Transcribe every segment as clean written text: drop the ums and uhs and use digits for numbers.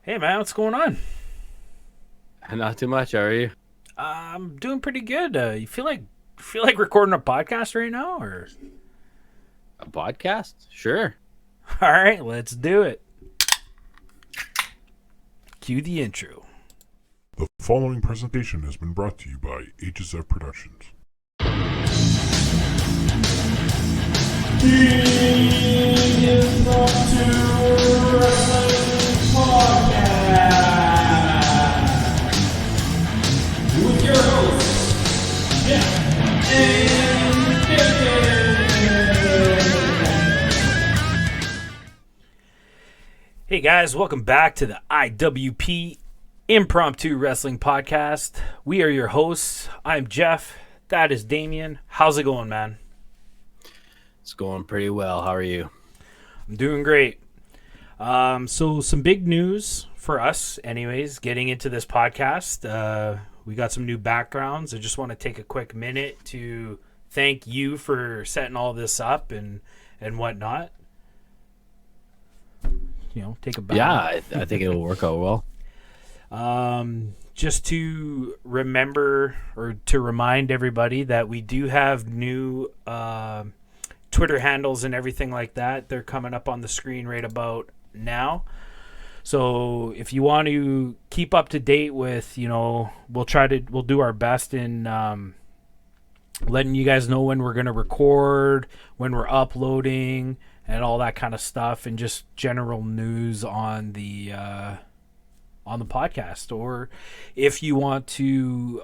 Hey man, what's going on? Not too much, are you? I'm doing pretty good. You feel like recording a podcast right now, or A podcast? Sure. all right, let's do it. Cue the intro. The following presentation has been brought to you by HSF Productions. Hey guys, welcome back to the IWP Impromptu Wrestling Podcast. We are your hosts. I'm Jeff. That is Damien. How's it going, man? It's going pretty well. How are you? I'm doing great. So some big news for us, anyways, getting into this podcast. We got some new backgrounds. I just want to take a quick minute to thank you for setting all this up and whatnot. Take a bow. Yeah, I think it'll work out well. Just to remember or to remind everybody that we do have new Twitter handles and everything like that. They're coming up on the screen right about now. So if you want to keep up to date with, we'll do our best in letting you guys know when we're going to record, when we're uploading, and all that kind of stuff, and just general news on the podcast. Or if you want to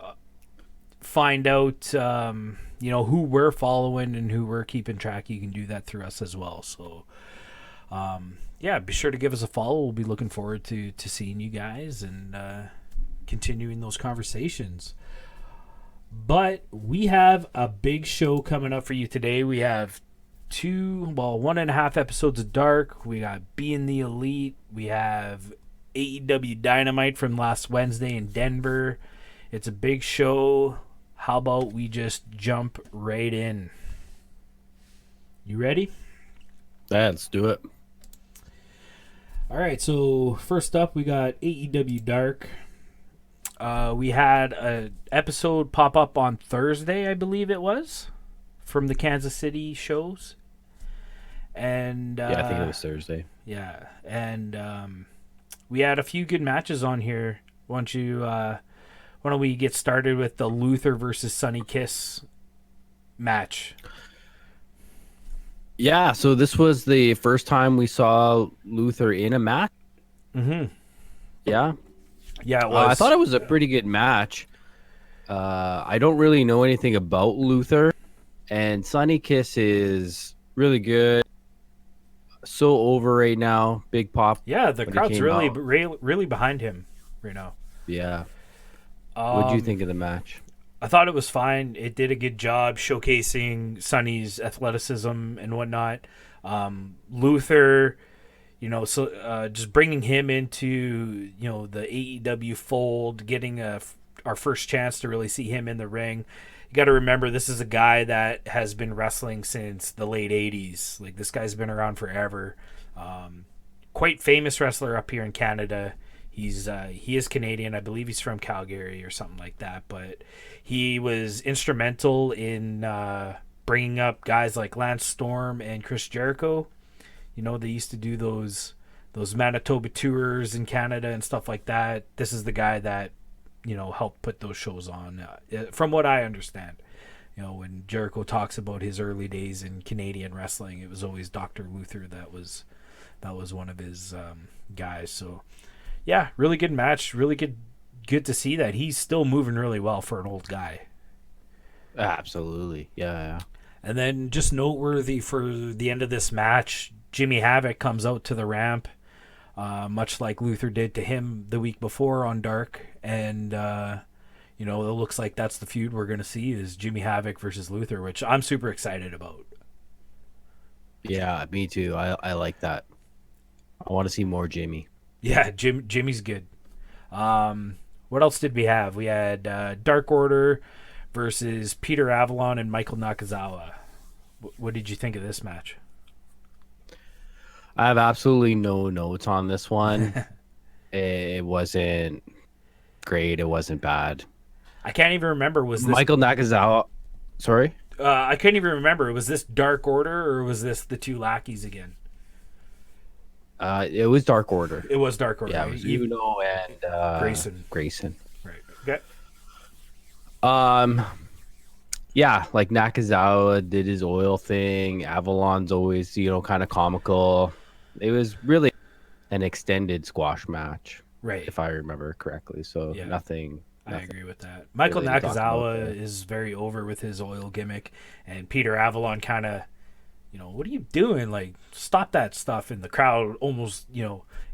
find out, who we're following and who we're keeping track, you can do that through us as well. So, be sure to give us a follow. We'll be looking forward to seeing you guys and continuing those conversations. But we have a big show coming up for you today. We have 1.5 episodes of Dark. We got Being the Elite. We have AEW Dynamite from last Wednesday in Denver. It's a big show. How about we just jump right in? You ready? Yeah, let's do it. All right, so first up, we got AEW Dark. We had an episode pop up on Thursday, I believe it was, from the Kansas City shows. And Yeah, I think it was Thursday. yeah, and we had a few good matches on here. Why don't we get started with the Luther versus Sonny Kiss match? Yeah, so this was the first time we saw Luther in a match. Mm-hmm. Yeah. Yeah, it was. I thought it was a pretty good match. I don't really know anything about Luther, and Sonny Kiss is really good. So over right now, big pop. Yeah, the when he crowd's came really, out. really behind him right now. Yeah. What do you think of the match? I thought it was fine. It did a good job showcasing Sonny's athleticism and whatnot. Luther, just bringing him into the AEW fold, getting our first chance to really see him in the ring. You got to remember, this is a guy that has been wrestling since the late 80s. Like, this guy's been around forever. Quite famous wrestler up here in Canada. He is Canadian. I believe he's from Calgary or something like that. But he was instrumental in bringing up guys like Lance Storm and Chris Jericho. They used to do those Manitoba tours in Canada and stuff like that. This is the guy that helped put those shows on. From what I understand, when Jericho talks about his early days in Canadian wrestling, it was always Dr. Luther that was one of his guys. So yeah, really good match. Really good to see that he's still moving really well for an old guy. Absolutely. Yeah. And then just noteworthy for the end of this match, Jimmy Havoc comes out to the ramp, much like Luther did to him the week before on Dark. And, it looks like that's the feud we're going to see is Jimmy Havoc versus Luther, which I'm super excited about. Yeah, me too. I like that. I want to see more Jimmy. Yeah, Jimmy's good. What else did we have? We had Dark Order versus Peter Avalon and Michael Nakazawa. What did you think of this match? I have absolutely no notes on this one. It wasn't great. It wasn't bad. I can't even remember. Was this? Michael Nakazawa. Sorry. I couldn't even remember. Was this Dark Order or was this the two lackeys again? It was Dark Order. It was Dark Order. Yeah, it Right? was Uno and Grayson. Grayson. Right. Okay. Yeah, like Nakazawa did his oil thing. Avalon's always, kind of comical. It was really an extended squash match, Right. if I remember correctly. So Yeah. nothing. I agree with that. Michael really to talk about Nakazawa there. is very over with his oil gimmick, and Peter Avalon kind of, what are you doing? Like, stop that stuff. And the crowd almost,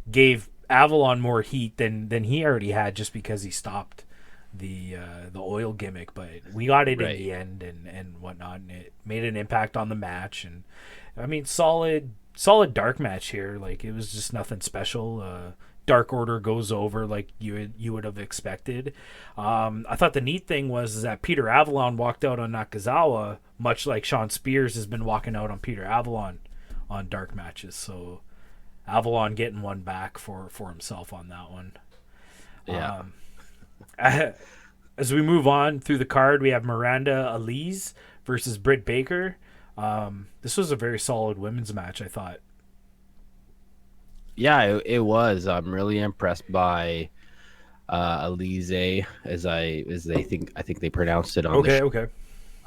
gave Avalon more heat than he already had just because he stopped the oil gimmick. But we got it Right. in the end and whatnot, and it made an impact on the match. And I mean, solid dark match here. Like, it was just nothing special. Dark Order goes over like you would have expected. I thought the neat thing was that Peter Avalon walked out on Nakazawa, much like Sean Spears has been walking out on Peter Avalon on dark matches. So Avalon getting one back for himself on that one. Yeah. As we move on through the card, we have Miranda Elise versus Britt Baker. This was a very solid women's match, I thought. Yeah, it was. I'm really impressed by Elise, I think they pronounced it on the show. Okay.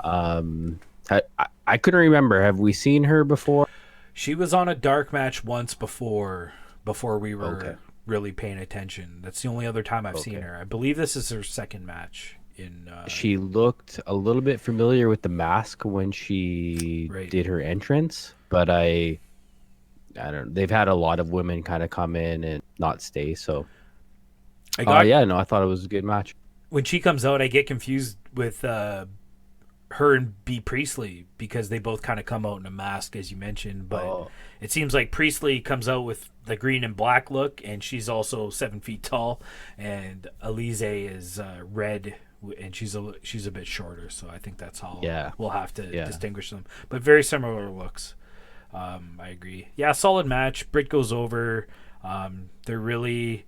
I couldn't remember. Have we seen her before? She was on a dark match once before we were Okay. really paying attention. That's the only other time I've seen Okay. her. I believe this is her second match in. She looked a little bit familiar with the mask when she Right. did her entrance, but I don't. They've had a lot of women kind of come in and not stay. So, I got I thought it was a good match. when she comes out, I get confused with her and B Priestley because they both kind of come out in a mask, as you mentioned. But it seems like Priestley comes out with the green and black look, and she's also 7 feet tall, and Elise is red, and she's a bit shorter. So I think that's how we'll have to distinguish them. But very similar looks. I agree. Yeah, solid match. Britt goes over. They're really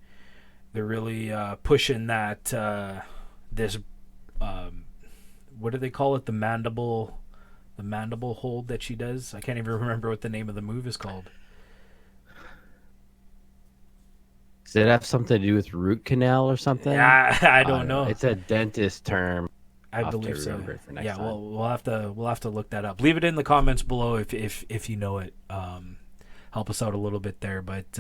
pushing that this what do they call it? The mandible hold that she does. I can't even remember what the name of the move is called. Does it have something to do with root canal or something? Yeah, I don't know. It's a dentist term. I believe so. Yeah, we'll have to look that up. Leave it in the comments below if you know it. Help us out a little bit there. But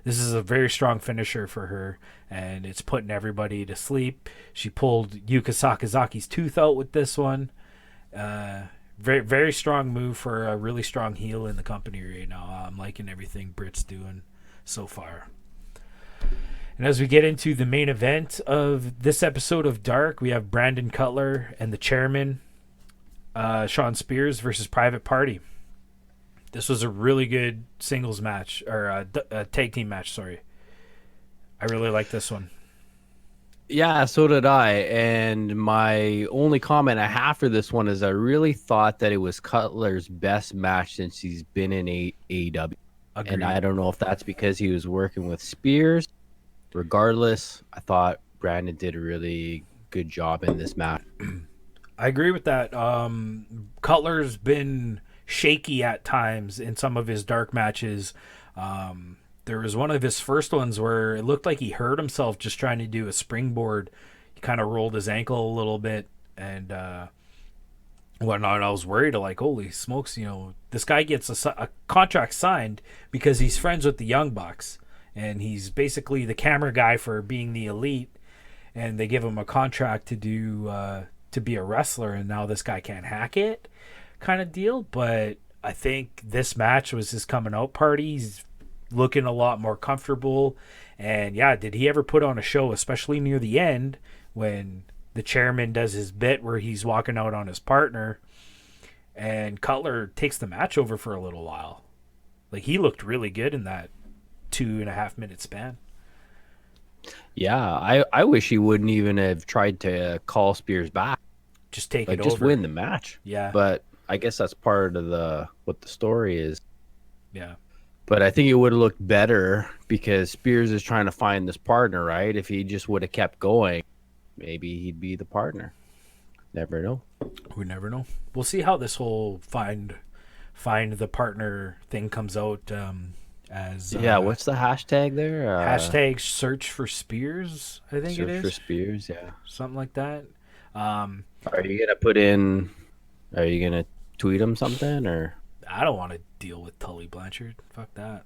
this is a very strong finisher for her, and it's putting everybody to sleep. She pulled Yuka Sakazaki's tooth out with this one. Very very strong move for a really strong heel in the company right now. I'm liking everything Britt's doing so far. And as we get into the main event of this episode of Dark, we have Brandon Cutler and the chairman, Sean Spears versus Private Party. This was a really good singles match, or a tag team match, sorry. I really like this one. Yeah, so did I. And my only comment I have for this one is I really thought that it was Cutler's best match since he's been in AEW. Agreed. And I don't know if that's because he was working with Spears. Regardless, I thought Brandon did a really good job in this match. I agree with that. Cutler's been shaky at times in some of his dark matches. There was one of his first ones where it looked like he hurt himself just trying to do a springboard. He kind of rolled his ankle a little bit and whatnot. I was worried, like, holy smokes, this guy gets a contract signed because he's friends with the Young Bucks. And he's basically the camera guy for being the Elite, and they give him a contract to do to be a wrestler, and now this guy can't hack it, kind of deal. But I think this match was his coming out party. He's looking a lot more comfortable, and yeah, did he ever put on a show, especially near the end when the chairman does his bit where he's walking out on his partner, and Cutler takes the match over for a little while. Like, he looked really good in that 2.5 minute span. Yeah, I wish he wouldn't even have tried to call Spears back. Just take it just over. win the match. Yeah. But I guess that's part of what the story is. Yeah. But I think it would have looked better because Spears is trying to find this partner, right? If he just would have kept going, maybe he'd be the partner. Never know. We never know. We'll see how this whole find the partner thing comes out. As Yeah, what's the hashtag there? hashtag search for Spears, I think it Search for is. Spears, yeah. Something like that. Are you gonna put in? Are you gonna tweet him something or? I don't want to deal with Tully Blanchard. Fuck that.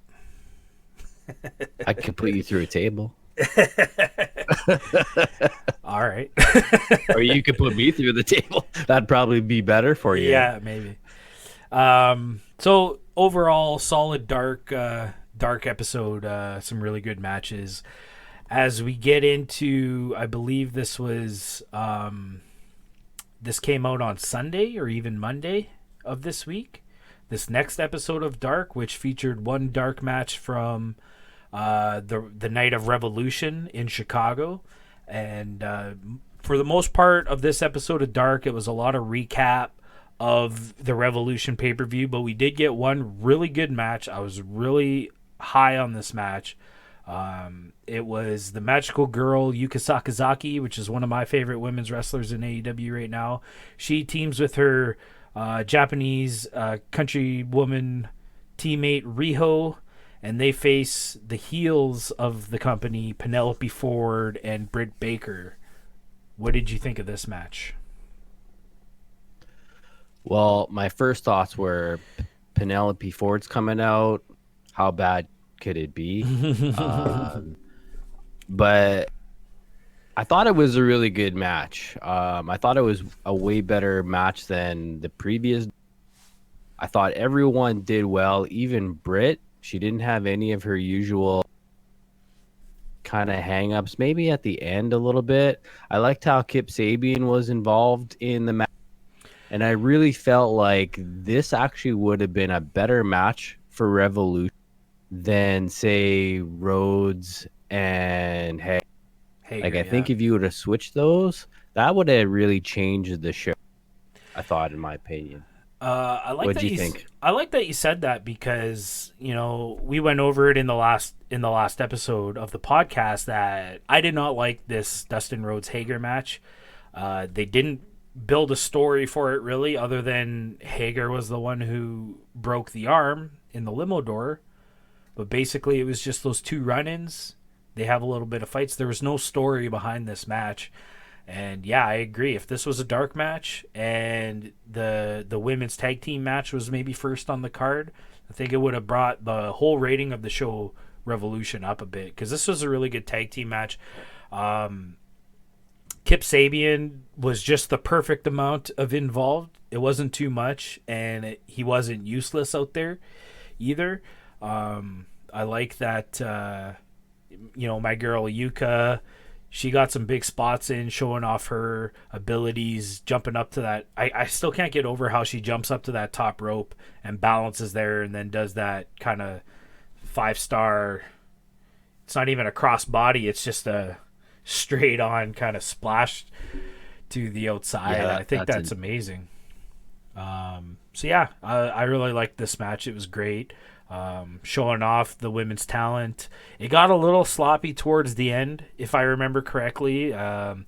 I could put you through a table, All right. or you could put me through the table. That'd probably be better for you. Yeah, maybe. So overall, solid dark episode. Some really good matches. As we get into, I believe this was this came out on Sunday or even Monday of this week. This next episode of Dark, which featured one dark match from the night of Revolution in Chicago, and for the most part of this episode of Dark, it was a lot of recap of the Revolution pay-per-view, but we did get one really good match. I was really high on this match. It was the Magical Girl Yuka Sakazaki, which is one of my favorite women's wrestlers in AEW right now. She teams with her Japanese country woman teammate Riho, and they face the heels of the company, Penelope Ford and Britt Baker. What did you think of this match? Well, my first thoughts were Penelope Ford's coming out. How bad could it be? But I thought it was a really good match. I thought it was a way better match than the previous. I thought everyone did well, even Britt. She didn't have any of her usual kind of hang-ups, maybe at the end a little bit. I liked how Kip Sabian was involved in the match, and I really felt like this actually would have been a better match for Revolution than, say, Rhodes and Hager. I think if you would have switched those, that would have really changed the show, I thought, in my opinion. I like What that do you think? I like that you said that because we went over it in the last episode of the podcast that I did not like this Dustin Rhodes Hager match. They didn't build a story for it really, other than Hager was the one who broke the arm in the limo door. But basically, it was just those two run-ins. They have a little bit of fights. There was no story behind this match. And yeah, I agree. If this was a dark match and the women's tag team match was maybe first on the card, I think it would have brought the whole rating of the show Revolution up a bit, because this was a really good tag team match. Kip Sabian was just the perfect amount of involved. It wasn't too much, and he wasn't useless out there either. I like that, my girl Yuka, she got some big spots in, showing off her abilities, jumping up to that. I still can't get over how she jumps up to that top rope and balances there and then does that kind of 5-star. It's not even a cross body. It's just a straight on kind of splash to the outside. Yeah, I think that's amazing. So yeah, I really liked this match. It was great. Showing off the women's talent. It got a little sloppy towards the end, if I remember correctly. I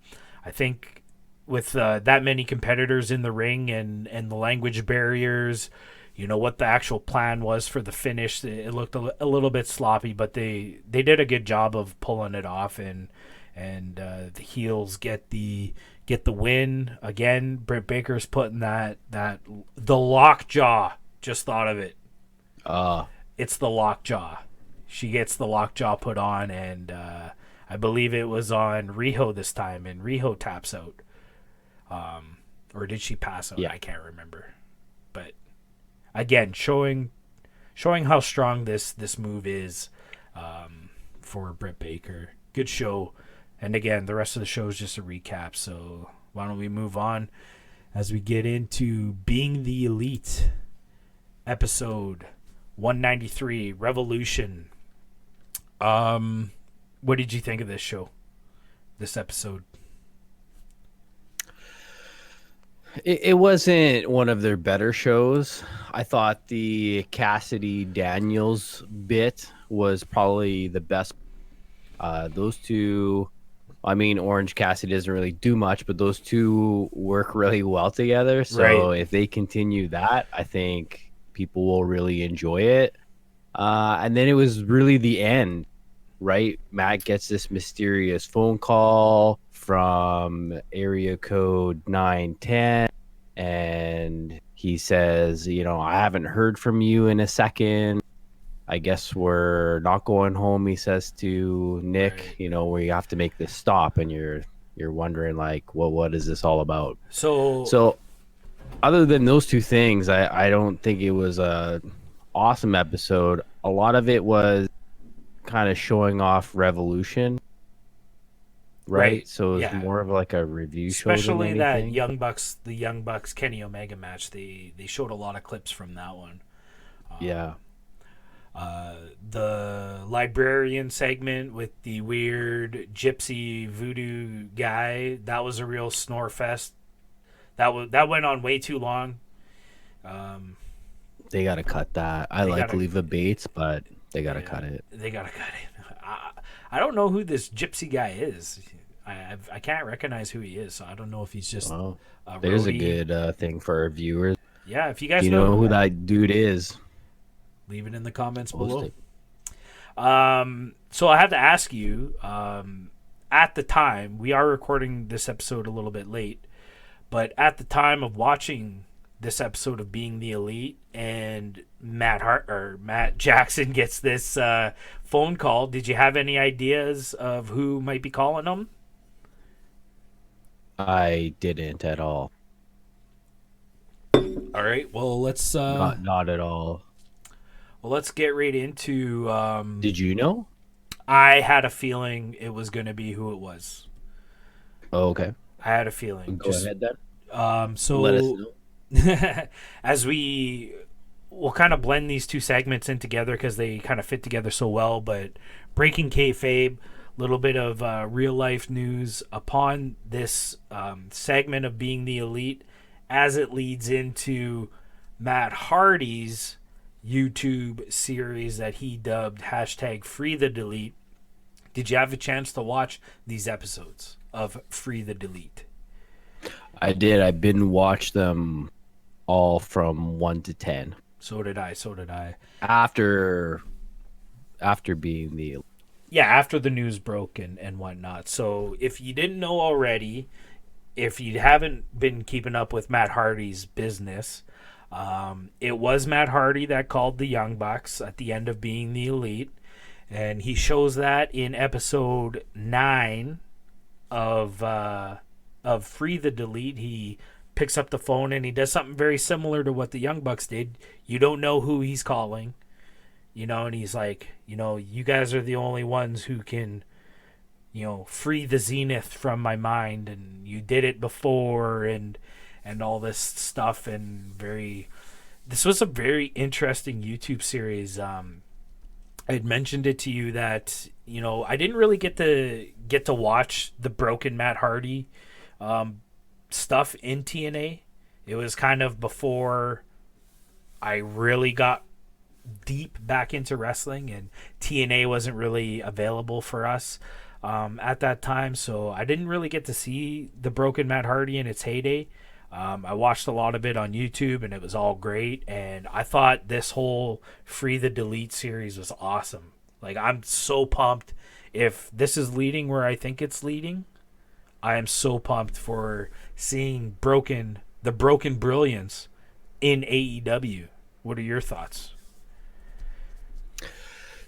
think with that many competitors in the ring and the language barriers, what the actual plan was for the finish, it looked a little bit sloppy, but they did a good job of pulling it off, and the heels get the win again. Britt Baker's putting the lockjaw. Just thought of it. It's the lockjaw. She gets the lockjaw put on, and I believe it was on Riho this time, and Riho taps out. Or did she pass out? Yeah. I can't remember. But again, showing how strong this move is for Britt Baker. Good show. And again, the rest of the show is just a recap. So why don't we move on as we get into Being the Elite, episode 193, Revolution. What did you think of this show? This episode? It wasn't one of their better shows. I thought the Cassidy Daniels bit was probably the best. Those two, I mean, Orange Cassidy doesn't really do much, but those two work really well together. Right. So if they continue that, I think people will really enjoy it. And then it was really the end, right? Matt gets this mysterious phone call from area code 910, and he says, I haven't heard from you in a second. I guess we're not going home, he says to Nick. Right. We have to make this stop, and you're wondering, like, well, what is this all about? So So other than those two things, I don't think it was a awesome episode. A lot of it was kind of showing off Revolution, right? right, So it's yeah. more of like a review show than Especially that anything. the Young Bucks Kenny Omega match. They showed a lot of clips from that one. Yeah. The librarian segment with the weird gypsy voodoo guy, that was a real snore fest. That went on way too long. Um, They got to cut that. I they like gotta Leva Bates, but they got to yeah, cut it. they gotta cut it. I don't know who this gypsy guy is. I can't recognize who he is, so I don't know if he's just Well, a there's a roadie. good thing for our viewers. Yeah, if you If guys you know know who who that, that dude is, leave it in the comments post below. it. So I have to ask you, at the time, we are recording this episode a little bit late, but at the time of watching this episode of Being the Elite, and Matt Jackson gets this phone call, did you have any ideas of who might be calling him? I didn't at all. All right, well Not at all. let's get right into. Did you know? I had a feeling it was going to be who it was. Oh, okay. I had a feeling. Go ahead then. Let us So know. as we'll kind of blend these two segments in together because they kind of fit together so well. But breaking kayfabe, little bit of real life news upon this segment of Being the Elite, as it leads into Matt Hardy's YouTube series that he dubbed hashtag Free the Delete. Did you have a chance to watch these episodes of Free the Delete? I did. I been watch them all from 1 to 10 So did I. So did I. after being the Yeah, after the news broke and whatnot. So if you didn't know already, if you haven't been keeping up with Matt Hardy's business, it was Matt Hardy that called the Young Bucks at the end of Being the Elite. And he shows that in episode 9 of Free the Delete. He picks up the phone and he does something very similar to what the Young Bucks did. You don't know who he's calling, and he's like, you guys are the only ones who can, free the Zenith from my mind, and you did it before, and all this stuff, and this was a very interesting YouTube series. I had mentioned it to you that I didn't really get to watch the broken Matt Hardy stuff in TNA. It was kind of before I really got deep back into wrestling, and TNA wasn't really available for us at that time, so I didn't really get to see the broken Matt Hardy in its heyday. I watched a lot of it on YouTube, and it was all great. And I thought this whole Free the Delete series was awesome. Like, I'm so pumped. If this is leading where I think it's leading, I am so pumped for seeing the broken brilliance in AEW. What are your thoughts?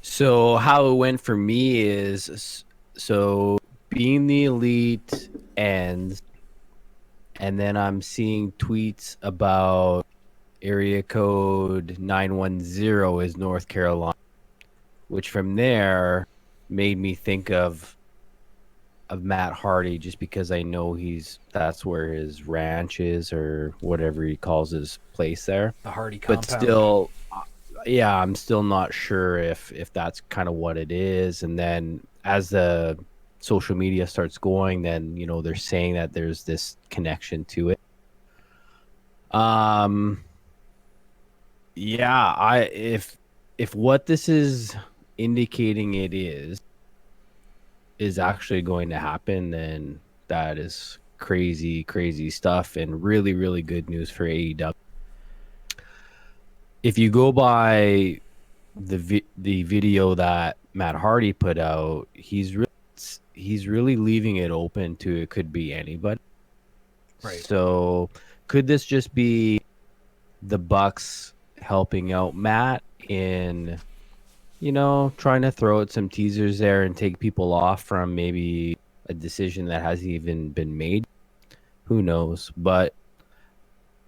So how it went for me is, so Being the Elite ends, and then I'm seeing tweets about area code 910 is North Carolina, which from there made me think of Matt Hardy, just because I know that's where his ranch is, or whatever he calls his place there. The Hardy compound. But still, yeah, I'm still not sure if that's kind of what it is. And then as the social media starts going, then they're saying that there's this connection to it. Um, yeah, if what this is indicating it is actually going to happen, then that is crazy, crazy stuff and really, really good news for AEW. If you go by the video that Matt Hardy put out, he's really leaving it open to it could be anybody. Right. So could this just be the Bucks helping out Matt in, trying to throw out some teasers there and take people off from maybe a decision that hasn't even been made? Who knows? But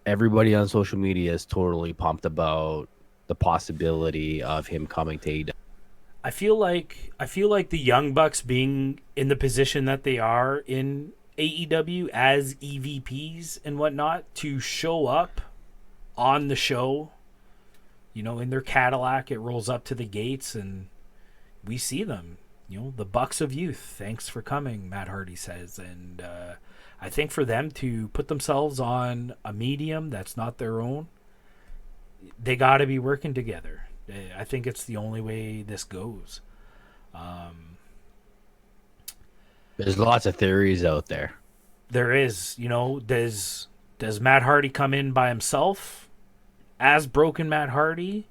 everybody on social media is totally pumped about the possibility of him coming to AEW. I feel like the Young Bucks being in the position that they are in AEW as EVPs and whatnot to show up on the show, in their Cadillac, it rolls up to the gates and we see them. The Bucks of Youth. Thanks for coming, Matt Hardy says, and I think for them to put themselves on a medium that's not their own, they got to be working together. I think it's the only way this goes. There's lots of theories out there. There is, does Matt Hardy come in by himself as Broken Matt Hardy?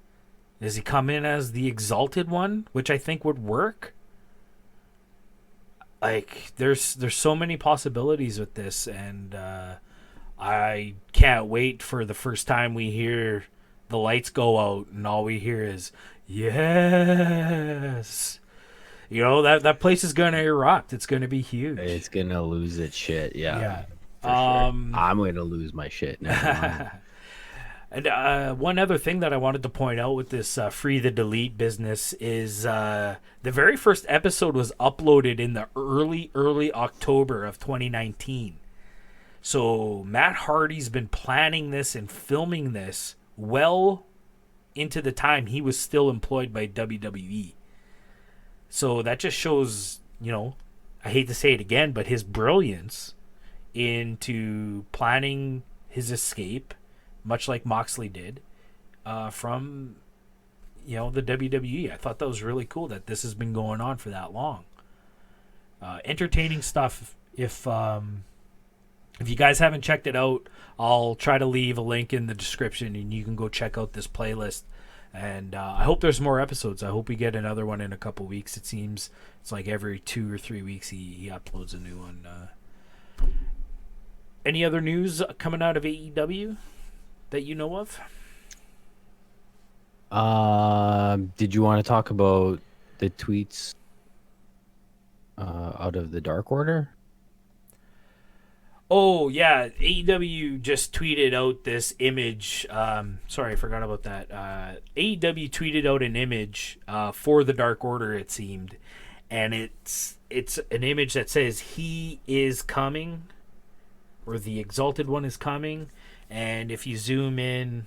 Does he come in as the Exalted One, which I think would work? Like, there's so many possibilities with this, and I can't wait for the first time we hear the lights go out and all we hear is yes. That place is gonna erupt. It's gonna be huge. It's gonna lose its shit. Yeah. For sure. I'm gonna lose my shit now. And one other thing that I wanted to point out with this Free the Delete business is the very first episode was uploaded in the early October of 2019. So Matt Hardy's been planning this and filming this well into the time he was still employed by WWE. So that just shows, I hate to say it again, but his brilliance into planning his escape, much like Moxley did, from, the WWE. I thought that was really cool that this has been going on for that long. Entertaining stuff. If you guys haven't checked it out, I'll try to leave a link in the description and you can go check out this playlist. And I hope there's more episodes. I hope we get another one in a couple weeks. It seems it's like every 2 or 3 weeks he uploads a new one. Any other news coming out of AEW that you know of? Did you want to talk about the tweets out of the Dark Order? Oh, yeah. AEW just tweeted out this image. Sorry, I forgot about that. AEW tweeted out an image for the Dark Order, it seemed. And it's an image that says, "He is coming," or "The Exalted One is coming." And if you zoom in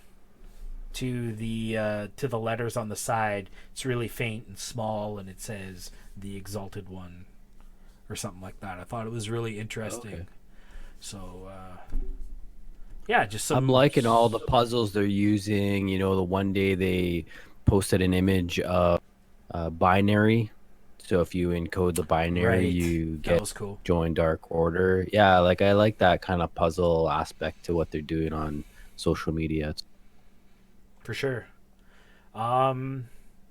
to the letters on the side, it's really faint and small, and it says "The Exalted One," or something like that. I thought it was really interesting. Okay. So, yeah, just some... I'm liking all the puzzles they're using. The one day they posted an image of binary. So if you encode the binary, Right. you That get was cool. join Dark Order. Yeah, I like that kind of puzzle aspect to what they're doing on social media. For sure.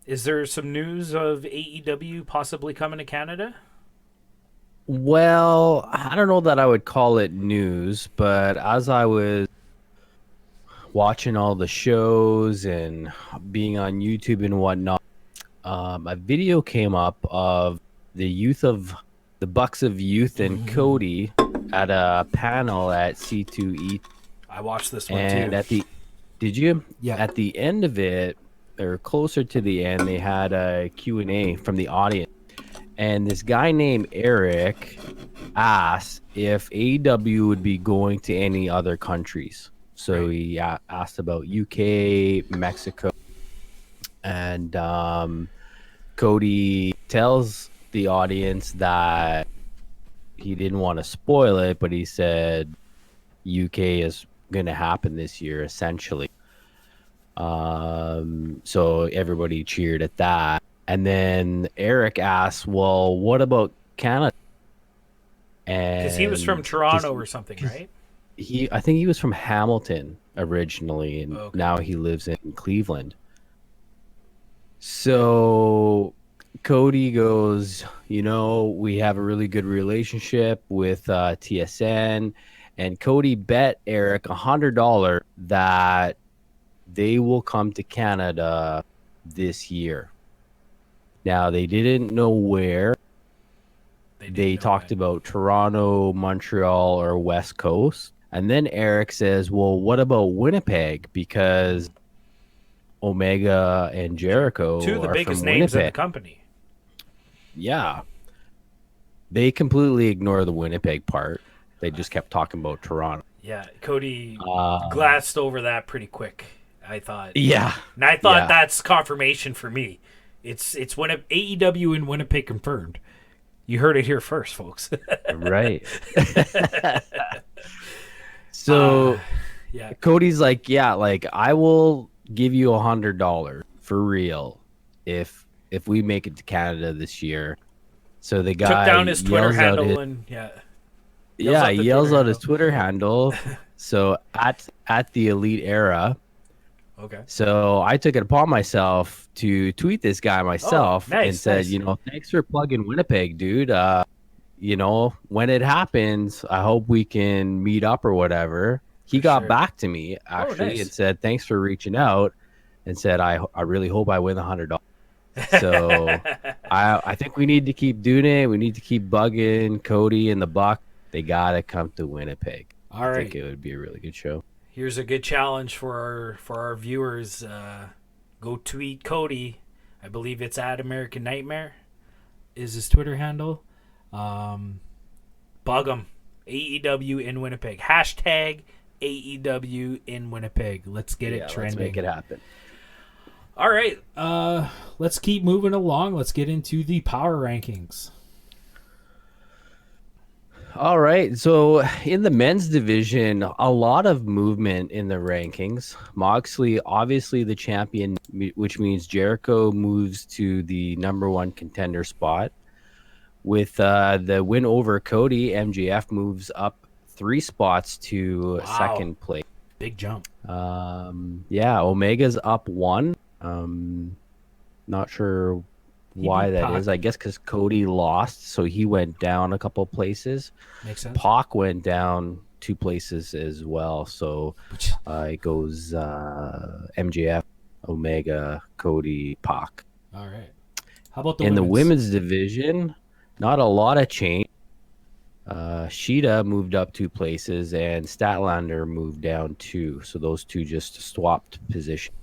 Is there some news of AEW possibly coming to Canada? Well, I don't know that I would call it news, but as I was watching all the shows and being on YouTube and whatnot, a video came up of the Bucks of Youth and Cody at a panel at C2E. I watched this one And too. did you? Yeah. At the end of it, or closer to the end, they had a Q&A from the audience. And this guy named Eric asked if AEW would be going to any other countries. So he asked about UK, Mexico, and Cody tells the audience that he didn't want to spoil it, but he said UK is going to happen this year, essentially. So everybody cheered at that. And then Eric asked, well, what about Canada? Because he was from And Toronto or something, right? I think he was from Hamilton originally, and Okay. now he lives in Cleveland. So Cody goes, we have a really good relationship with TSN, and Cody bet Eric $100 that they will come to Canada this year. Now, they didn't know where. They talked about Toronto, Montreal, or West Coast. And then Eric says, well, what about Winnipeg? Because Omega and Jericho two of the are biggest from names in the Winnipeg. company. Yeah. They completely ignore the Winnipeg part. They just kept talking about Toronto. Yeah, Cody glanced over that pretty quick, I thought. Yeah. And I thought that's confirmation for me. It's when AEW in Winnipeg confirmed. You heard it here first, folks. Right. So yeah, Cody's like, yeah, like I will give you $100 for real if we make it to Canada this year. So the guy took down his Twitter yells out handle his, and he yells out his Twitter handle. So at the Elite Era. Okay. So I took it upon myself to tweet this guy myself and said, thanks for plugging Winnipeg, dude. When it happens, I hope we can meet up or whatever. He got back to me actually and said, thanks for reaching out, and said, I really hope I win $100. So I think we need to keep doing it. We need to keep bugging Cody and the Buck. They gotta come to Winnipeg. All right. I think it would be a really good show. Here's a good challenge for our viewers. Go tweet Cody. I believe it's at American Nightmare is his Twitter handle. Bug him. AEW in Winnipeg. Hashtag AEW in Winnipeg. Let's get it trending. Let's make it happen. All right. Let's keep moving along. Let's get into the power rankings. All right. So in the men's division, a lot of movement in the rankings. Moxley, obviously the champion, which means Jericho moves to the number one contender spot. With the win over Cody, MJF moves up 3 spots to second place. Big jump. Omega's up 1. Not sure why that is. I guess because Cody lost, so he went down a couple places. Makes sense. Pac went down 2 places as well. So it goes MJF, Omega, Cody, Pac. All right. How about the women's division? Not a lot of change. Sheeta moved up 2 places, and Statlander moved down 2. So those two just swapped position.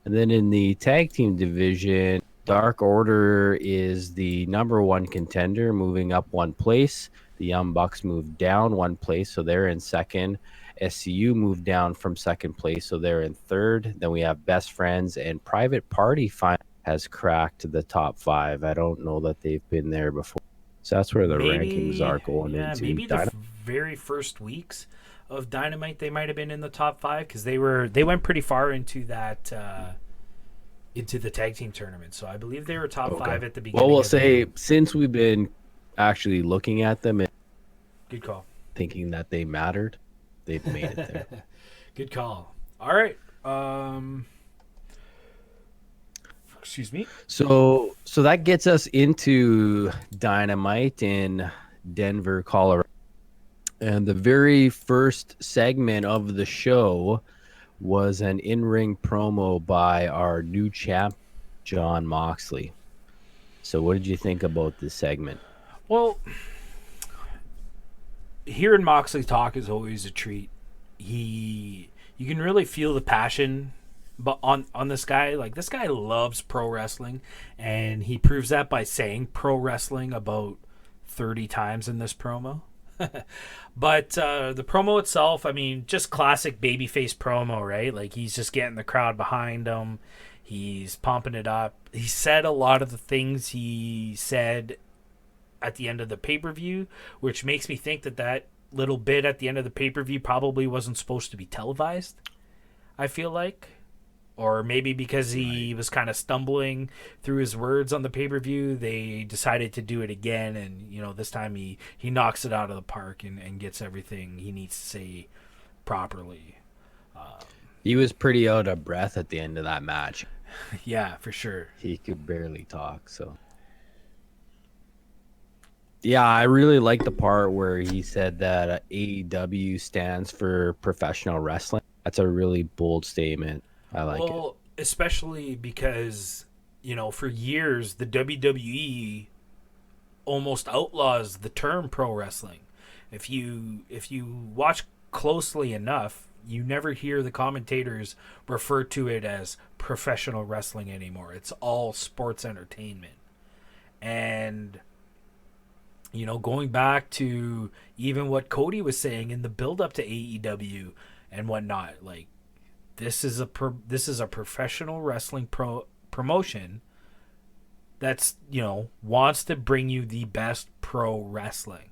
And then in the tag team division, Dark Order is the number one contender, moving up 1 place. The Young Bucks moved down 1 place, so they're in second. SCU moved down from second place, so they're in third. Then we have Best Friends, and Private Party finally has cracked the top 5. I don't know that they've been there before. So that's where the rankings are going into. Maybe the very first weeks of Dynamite, they might have been in the top 5 because they went pretty far into that into the tag team tournament. So I believe they were top 5 at the beginning. Well, we'll say since we've been actually looking at them and good call, thinking that they mattered, they've made it there. Good call. All right. Excuse me. So that gets us into Dynamite in Denver, Colorado. And the very first segment of the show was an in-ring promo by our new champ, Jon Moxley. So what did you think about this segment? Well, hearing Moxley talk is always a treat. You can really feel the passion but on this guy. Like, this guy loves pro wrestling, and he proves that by saying pro wrestling about 30 times in this promo. But the promo itself, I mean, just classic babyface promo, right? Like, he's just getting the crowd behind him. He's pumping it up. He said a lot of the things he said at the end of the pay-per-view, which makes me think that little bit at the end of the pay-per-view probably wasn't supposed to be televised, I feel like. Or maybe because he was kind of stumbling through his words on the pay-per-view, they decided to do it again. And, this time he knocks it out of the park and gets everything he needs to say properly. He was pretty out of breath at the end of that match. Yeah, for sure. He could barely talk, so. Yeah, I really like the part where he said that AEW stands for professional wrestling. That's a really bold statement. I like it. Well, especially because, for years, the WWE almost outlaws the term pro wrestling. If you watch closely enough, you never hear the commentators refer to it as professional wrestling anymore. It's all sports entertainment. And, going back to even what Cody was saying in the build-up to AEW and whatnot, like, this is a professional wrestling promotion that's, wants to bring you the best pro wrestling.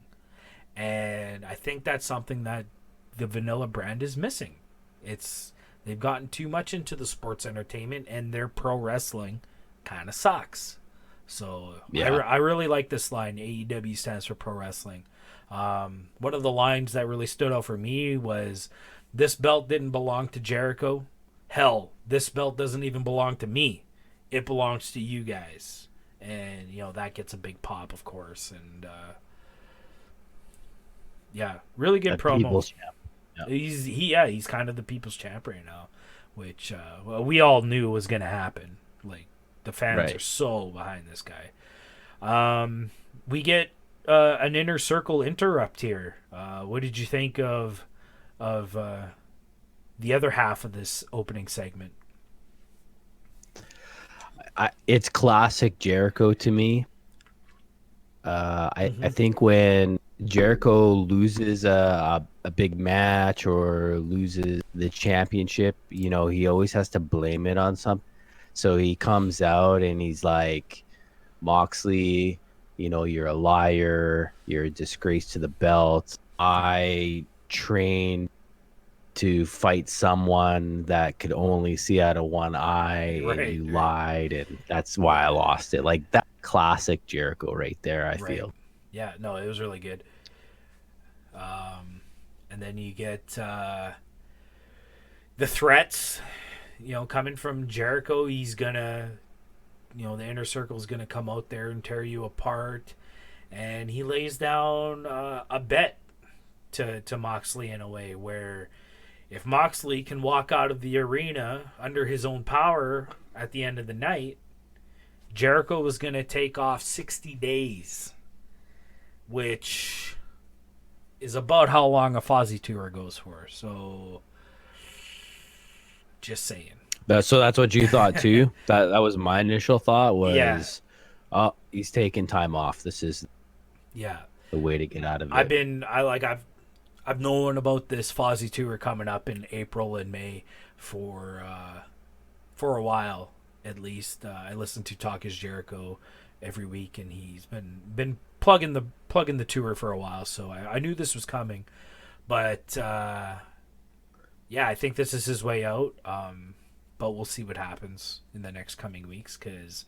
And I think that's something that the Vanilla brand is missing. They've gotten too much into the sports entertainment, and their pro wrestling kind of sucks. So yeah. I really like this line, AEW stands for pro wrestling. One of the lines that really stood out for me was, this belt didn't belong to Jericho. Hell, this belt doesn't even belong to me. It belongs to you guys. And, that gets a big pop, of course. And, yeah, really good promo. People's champ. Yeah. He's kind of the people's champ right now, which we all knew was going to happen. Like, the fans are so behind this guy. We get an Inner Circle interrupt here. What did you think of the other half of this opening segment? It's classic Jericho to me. I think when Jericho loses a big match or loses the championship, he always has to blame it on something. So he comes out and he's like, Moxley, you're a liar. You're a disgrace to the belt. I trained to fight someone that could only see out of one eye, and you lied, and that's why I lost it. Like, that classic Jericho right there, I feel. Yeah, no, it was really good. And then you get the threats, coming from Jericho. He's gonna, the Inner Circle's gonna come out there and tear you apart, and he lays down a bet to Moxley in a way where, if Moxley can walk out of the arena under his own power at the end of the night, Jericho was going to take off 60 days, which is about how long a Fozzy tour goes for. So, just saying. So that's what you thought too? That was my initial thought was, oh, he's taking time off. This is the way to get out of it. I've known about this Fozzy tour coming up in April and May for a while, at least. I listen to Talk Is Jericho every week, and he's been plugging the tour for a while, so I knew this was coming. But I think this is his way out. But we'll see what happens in the next coming weeks, because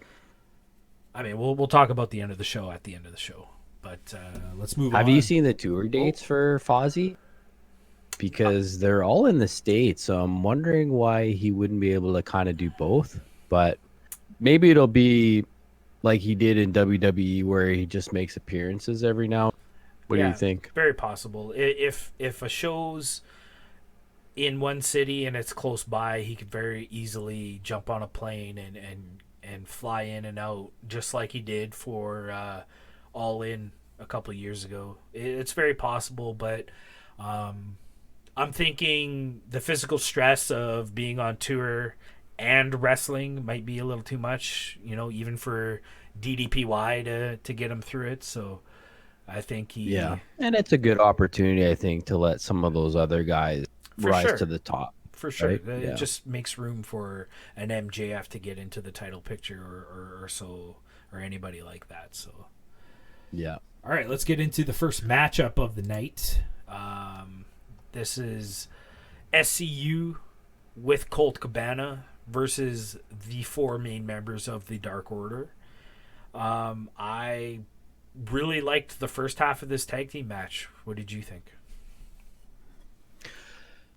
we'll talk about the end of the show at the end of the show. But let's move on. Have you seen the tour dates for Fozzy? Because they're all in the States, so I'm wondering why he wouldn't be able to kind of do both. But maybe it'll be like he did in WWE, where he just makes appearances every now. What do you think? Very possible. If a show's in one city and it's close by, he could very easily jump on a plane and fly in and out, just like he did for All In a couple of years ago. It's very possible, but I'm thinking the physical stress of being on tour and wrestling might be a little too much, even for DDPY to get him through it. So I think and it's a good opportunity, I think, to let some of those other guys rise to the top. For sure. Right? It just makes room for an MJF to get into the title picture or so, or anybody like that. So yeah. All right, let's get into the first matchup of the night. This is SCU with Colt Cabana versus the 4 main members of the Dark Order. I really liked the first half of this tag team match. What did you think?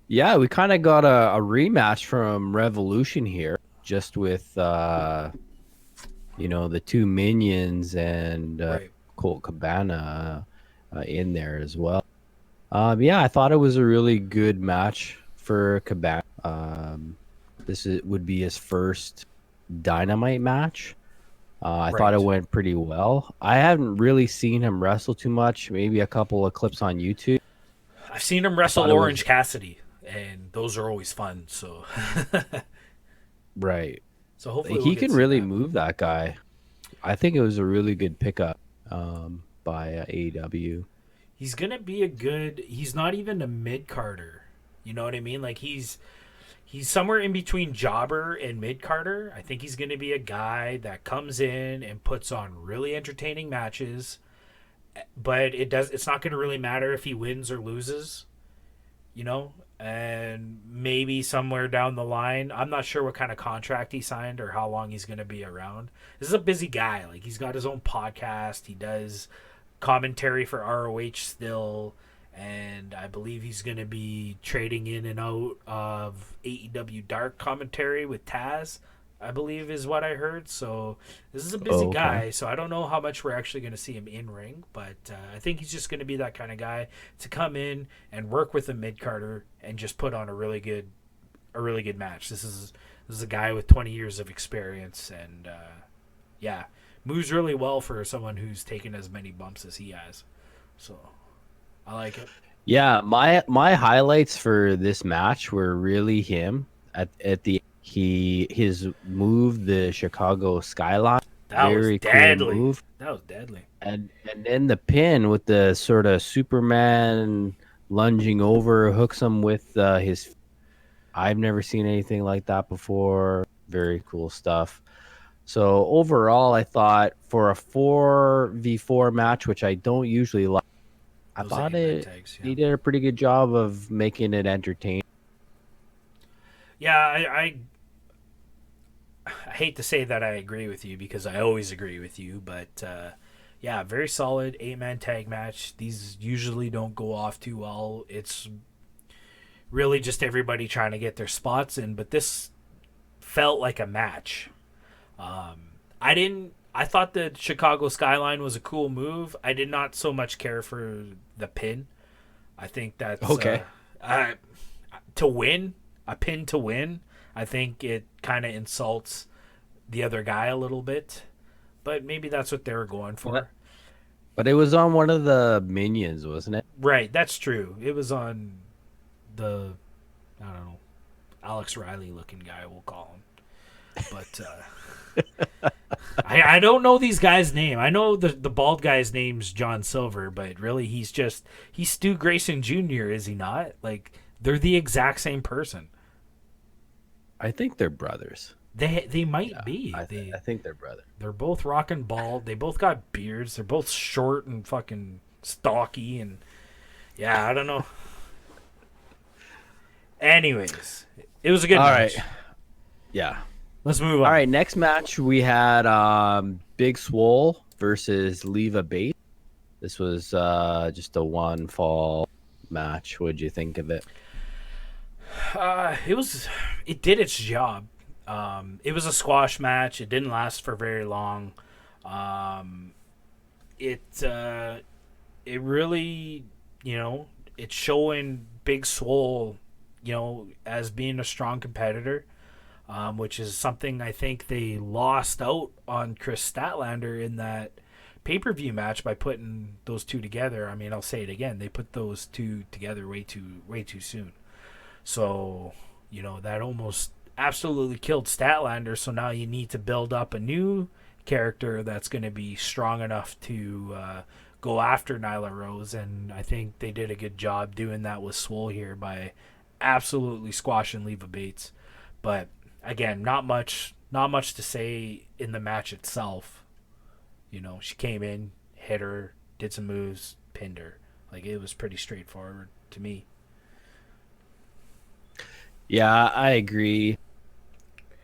Yeah, we kind of got a rematch from Revolution here, just with the 2 minions and Right. Colt Cabana in there as well. Yeah, I thought it was a really good match for Cabana. Would be his first Dynamite match. I thought it went pretty well. I haven't really seen him wrestle too much. Maybe a couple of clips on YouTube. I've seen him wrestle Orange Cassidy, and those are always fun. So, right. So hopefully he can really move that guy. I think it was a really good pickup by AEW. He's gonna be a good. He's not even a mid carder. You know what I mean? Like he's somewhere in between jobber and mid carder. I think he's gonna be a guy that comes in and puts on really entertaining matches. But it's not gonna really matter if he wins or loses. You know, and maybe somewhere down the line, I'm not sure what kind of contract he signed or how long he's gonna be around. This is a busy guy. Like he's got his own podcast. He does commentary for ROH still, and I believe he's going to be trading in and out of AEW Dark commentary with Taz, I believe is what I heard. So this is a busy guy, so I don't know how much we're actually going to see him in ring, but I think he's just going to be that kind of guy to come in and work with a mid-carder and just put on a really good match. This is a guy with 20 years of experience, and yeah, moves really well for someone who's taken as many bumps as he has. So I like it. Yeah, my highlights for this match were really him at the his move, the Chicago Skyline. That Very was deadly. Cool move. That was deadly. And then the pin with the sort of Superman lunging over, hooks him with his. I've never seen anything like that before. Very cool stuff. So overall, I thought for a 4v4 match, which I don't usually like, I thought he did a pretty good job of making it entertaining. Yeah, I hate to say that I agree with you because I always agree with you, but yeah, very solid 8-man tag match. These usually don't go off too well. It's really just everybody trying to get their spots in, but this felt like a match. I thought the Chicago Skyline was a cool move. I did not so much care for the pin. I think that's okay. To win, a pin to win, I think it kind of insults the other guy a little bit. But maybe that's what they were going for. But it was on one of the minions, wasn't it? Right, that's true. It was on the, I don't know, Alex Riley looking guy, we'll call him. But I don't know these guys' name. I know the bald guy's name's John Silver, but really he's Stu Grayson Jr., is he not? Like, they're the exact same person. I think they're brothers. They might be. I think they're brothers. They're both rocking bald. They both got beards. They're both short and fucking stocky, and yeah, I don't know. Anyways, it was a good match. Right. Yeah. Let's move on. All right, next match we had Big Swole versus Leva Bates. This was just a one fall match. What did you think of it? It did its job. It was a squash match. It didn't last for very long. It really, it's showing Big Swole, as being a strong competitor. Which is something I think they lost out on Chris Statlander in that pay-per-view match by putting those two together. I mean, I'll say it again. They put those two together way too soon. So, that almost absolutely killed Statlander. So now you need to build up a new character that's going to be strong enough to go after Nyla Rose. And I think they did a good job doing that with Swole here by absolutely squashing Leva Bates. But again, not much to say in the match itself. She came in, hit her, did some moves, pinned her. Like, it was pretty straightforward to me. Yeah, I agree.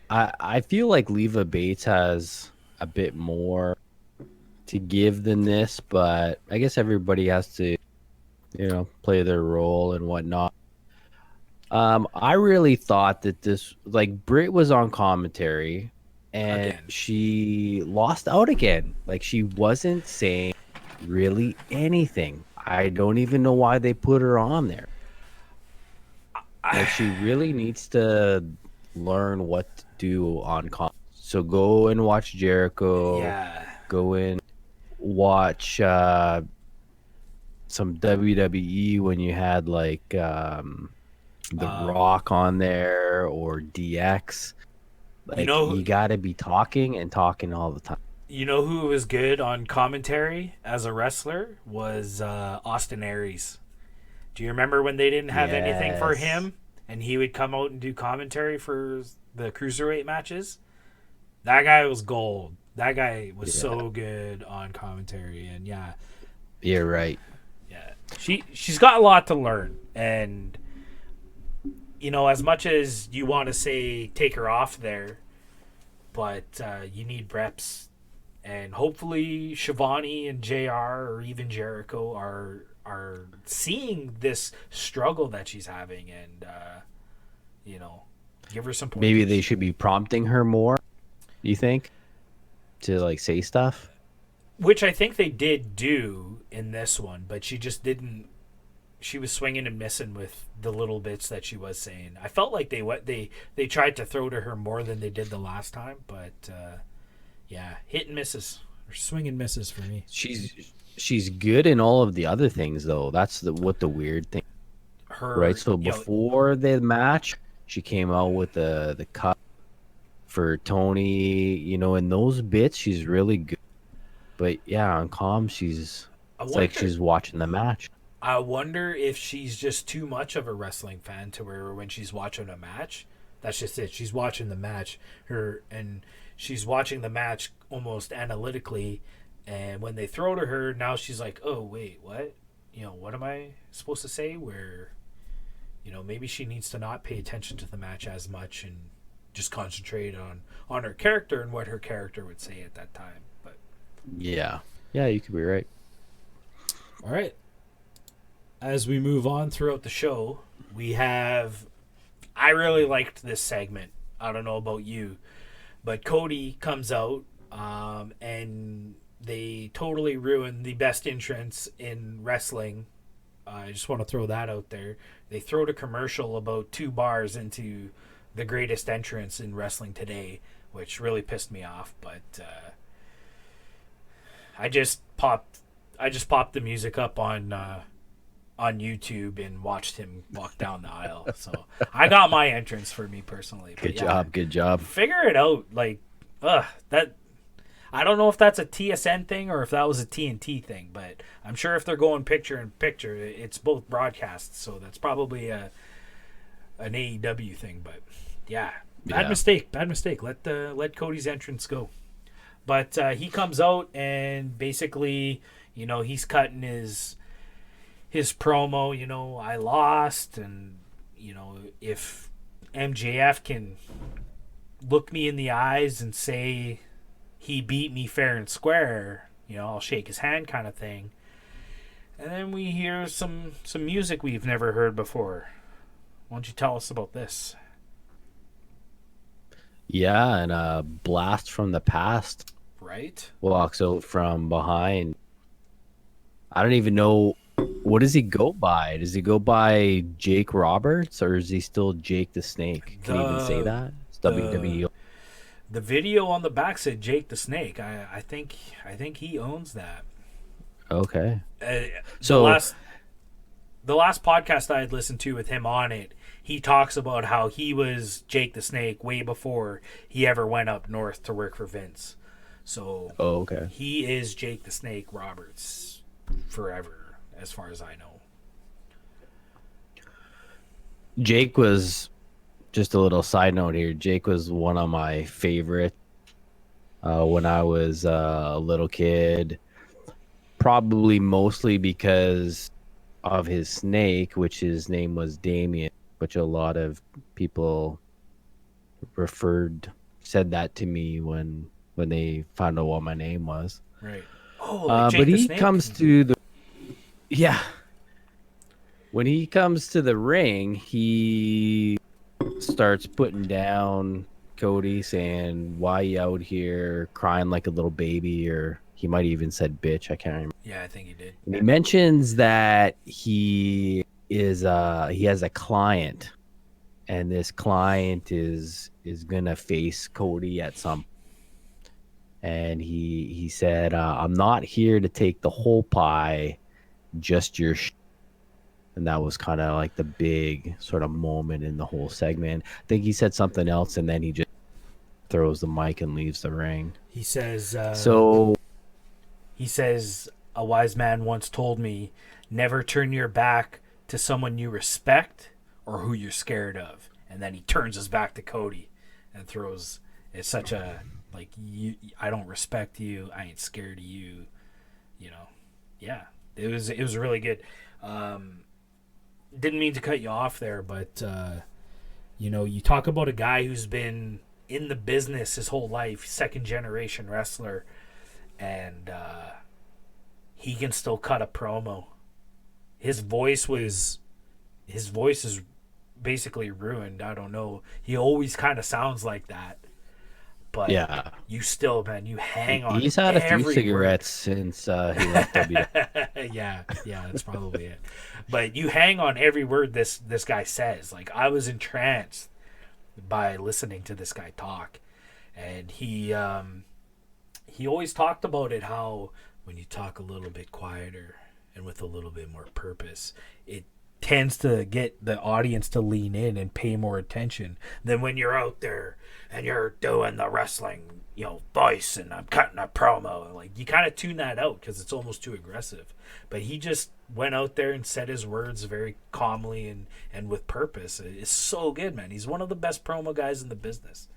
I feel like Leva Bates has a bit more to give than this, but I guess everybody has to, play their role and whatnot. I really thought that this, like, Britt was on commentary and Again. she lost out again. Like, she wasn't saying really anything. I don't even know why they put her on there. Like, she really needs to learn what to do on comp. So go and watch Jericho. Yeah. Go and watch some WWE when you had like The Rock on there or DX. You Like, know, you got to be talking and talking all the time. you know who was good on commentary as a wrestler was Austin Aries. Do you remember when they didn't have anything for Yes. him, and he would come out and do commentary for the cruiserweight matches? That guy was gold. That guy was Yeah, so good on commentary, and yeah, you're right. yeah. She's got a lot to learn, and as much as you want to say take her off there, but you need reps, and hopefully Shivani and JR or even Jericho are seeing this struggle that she's having, and you know, give her some Maybe they pointers. should be prompting her more, you think, to like say stuff? Which I think they did do in this one, but she just didn't. She was swinging and missing with the little bits that she was saying. I felt like they tried to throw to her more than they did the last time, but yeah, hit and misses or swing and misses for me. She's good in all of the other things though. That's the weird thing, right? Her, So before the match, she came out with the cut for Tony, in those bits she's really good. But yeah, on comm I it's like wonder. she's watching the match. I wonder if she's just too much of a wrestling fan to where when she's watching a match, that's just it. She's watching the match, she's watching the match almost analytically, and when they throw to her, now she's like, "Oh wait, what? What am I supposed to say?" Where, maybe she needs to not pay attention to the match as much and just concentrate on her character and what her character would say at that time. But Yeah. Yeah, you could be right. all right, as we move on throughout the show, we have. I really liked this segment. I don't know about you, but Cody comes out, and they totally ruin the best entrance in wrestling. I just want to throw that out there. They throw a commercial about 2 bars into the greatest entrance in wrestling today, which really pissed me off. But I just popped, I just popped the music up on YouTube and watched him walk down the aisle. So I got my entrance for me personally. But Good yeah, job, good job. figure it out. Like, that. I don't know if that's a TSN thing or if that was a TNT thing, but I'm sure if they're going picture in picture, it's both broadcasts. So that's probably an AEW thing. But yeah, bad Yeah. mistake. Bad mistake. Let Cody's entrance go. But he comes out and basically, he's cutting his promo. I lost, and if MJF can look me in the eyes and say he beat me fair and square, I'll shake his hand, kind of thing. And then we hear some music we've never heard before. Why don't you tell us about this? Yeah, and a blast from the past Right? walks out from behind. I don't even know, what does he go by? Does he go by Jake Roberts or is he still Jake the Snake? Can he even say The that? It's the WWE. the video on the back said Jake the Snake. I think he owns that. Okay. The So last podcast I had listened to with him on it, he talks about how he was Jake the Snake way before he ever went up north to work for Vince. So oh, okay. he is Jake the Snake Roberts forever, as far as I know. Jake was, just a little side note here. Jake was one of my favorite when I was a little kid. Probably mostly because of his snake, which his name was Damien. which a lot of people said that to me when they found out what my name was. Right. Oh, like Jake But the he Snake. comes to the yeah. When he comes to the ring, he starts putting down Cody, saying, "Why you out here crying like a little baby?" Or he might even said "bitch." I can't remember. Yeah, I think he did. And he mentions that he has a client, and this client is gonna face Cody at some. And he said, "I'm not here to take the whole pie, just your." And that was kind of like the big sort of moment in the whole segment. I think he said something else, and then he just throws the mic and leaves the ring. He says, So a wise man once told me, never turn your back to someone you respect or who you're scared of. And then he turns his back to Cody and throws, it's such a, like, I don't respect you. I ain't scared of you. You know, yeah, it was really good. Didn't mean to cut you off there, but, you talk about a guy who's been in the business his whole life, second generation wrestler, and he can still cut a promo. His voice is basically ruined. I don't know. He always kind of sounds like that. But yeah, you still, man, you hang on. He's had a few every cigarettes word. since he left WWE. yeah, that's probably it. But you hang on every word this guy says. Like, I was entranced by listening to this guy talk, and he always talked about it, how when you talk a little bit quieter and with a little bit more purpose, it tends to get the audience to lean in and pay more attention than when you're out there and you're doing the wrestling, voice, and I'm cutting a promo. Like, you kind of tune that out because it's almost too aggressive. But he just went out there and said his words very calmly and with purpose. It's so good, man. He's one of the best promo guys in the business.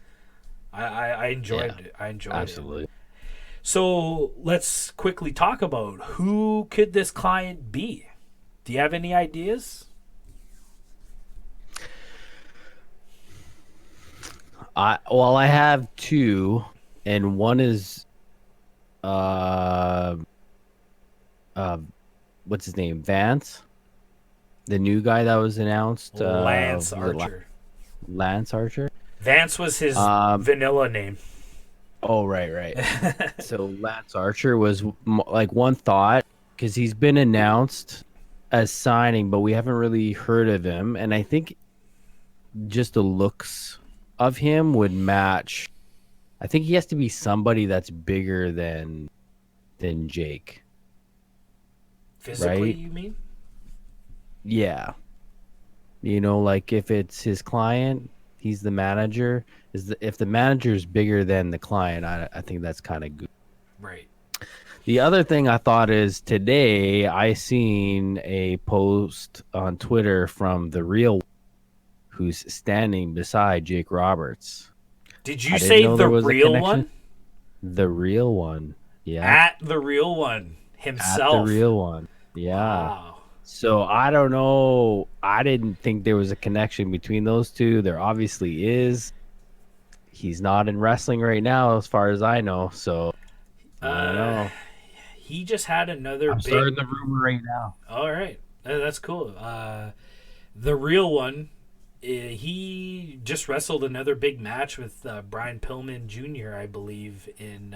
I enjoyed it. I enjoyed absolutely. it. So let's quickly talk about who could this client be. Do you have any ideas? I have two, and one is what's his name? Vance, the new guy that was announced. Lance Archer. Lance Archer. Vance was his vanilla name. Oh, right. So Lance Archer was like one thought, because he's been announced as signing, but we haven't really heard of him. And I think just the looks of him would match. I think he has to be somebody that's bigger than Jake. Physically, right? You mean? Yeah. Like if it's his client, he's the manager. If the manager is bigger than the client, I think that's kind of good. Right. The other thing I thought is, today I seen a post on Twitter from The Real, who's standing beside Jake Roberts. Did you say The Real one? The Real one. Yeah. At The Real one himself. At The Real one. Yeah. Wow. So I don't know. I didn't think there was a connection between those two. There obviously is. He's not in wrestling right now, as far as I know. So I don't know. He just had another I'm starting the rumor right now. All right. That's cool. The Real one, he just wrestled another big match with Brian Pillman Jr., I believe, in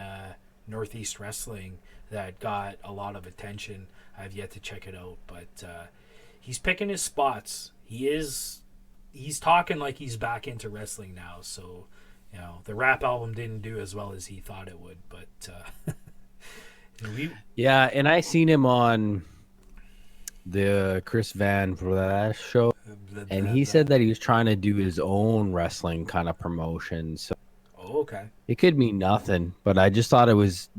Northeast Wrestling that got a lot of attention. I've yet to check it out, but he's picking his spots. He's talking like he's back into wrestling now. So, the rap album didn't do as well as he thought it would, but yeah, and I seen him on the Chris Van for that show, and he said that he was trying to do his own wrestling kind of promotion. So, okay, it could mean nothing, but I just thought it was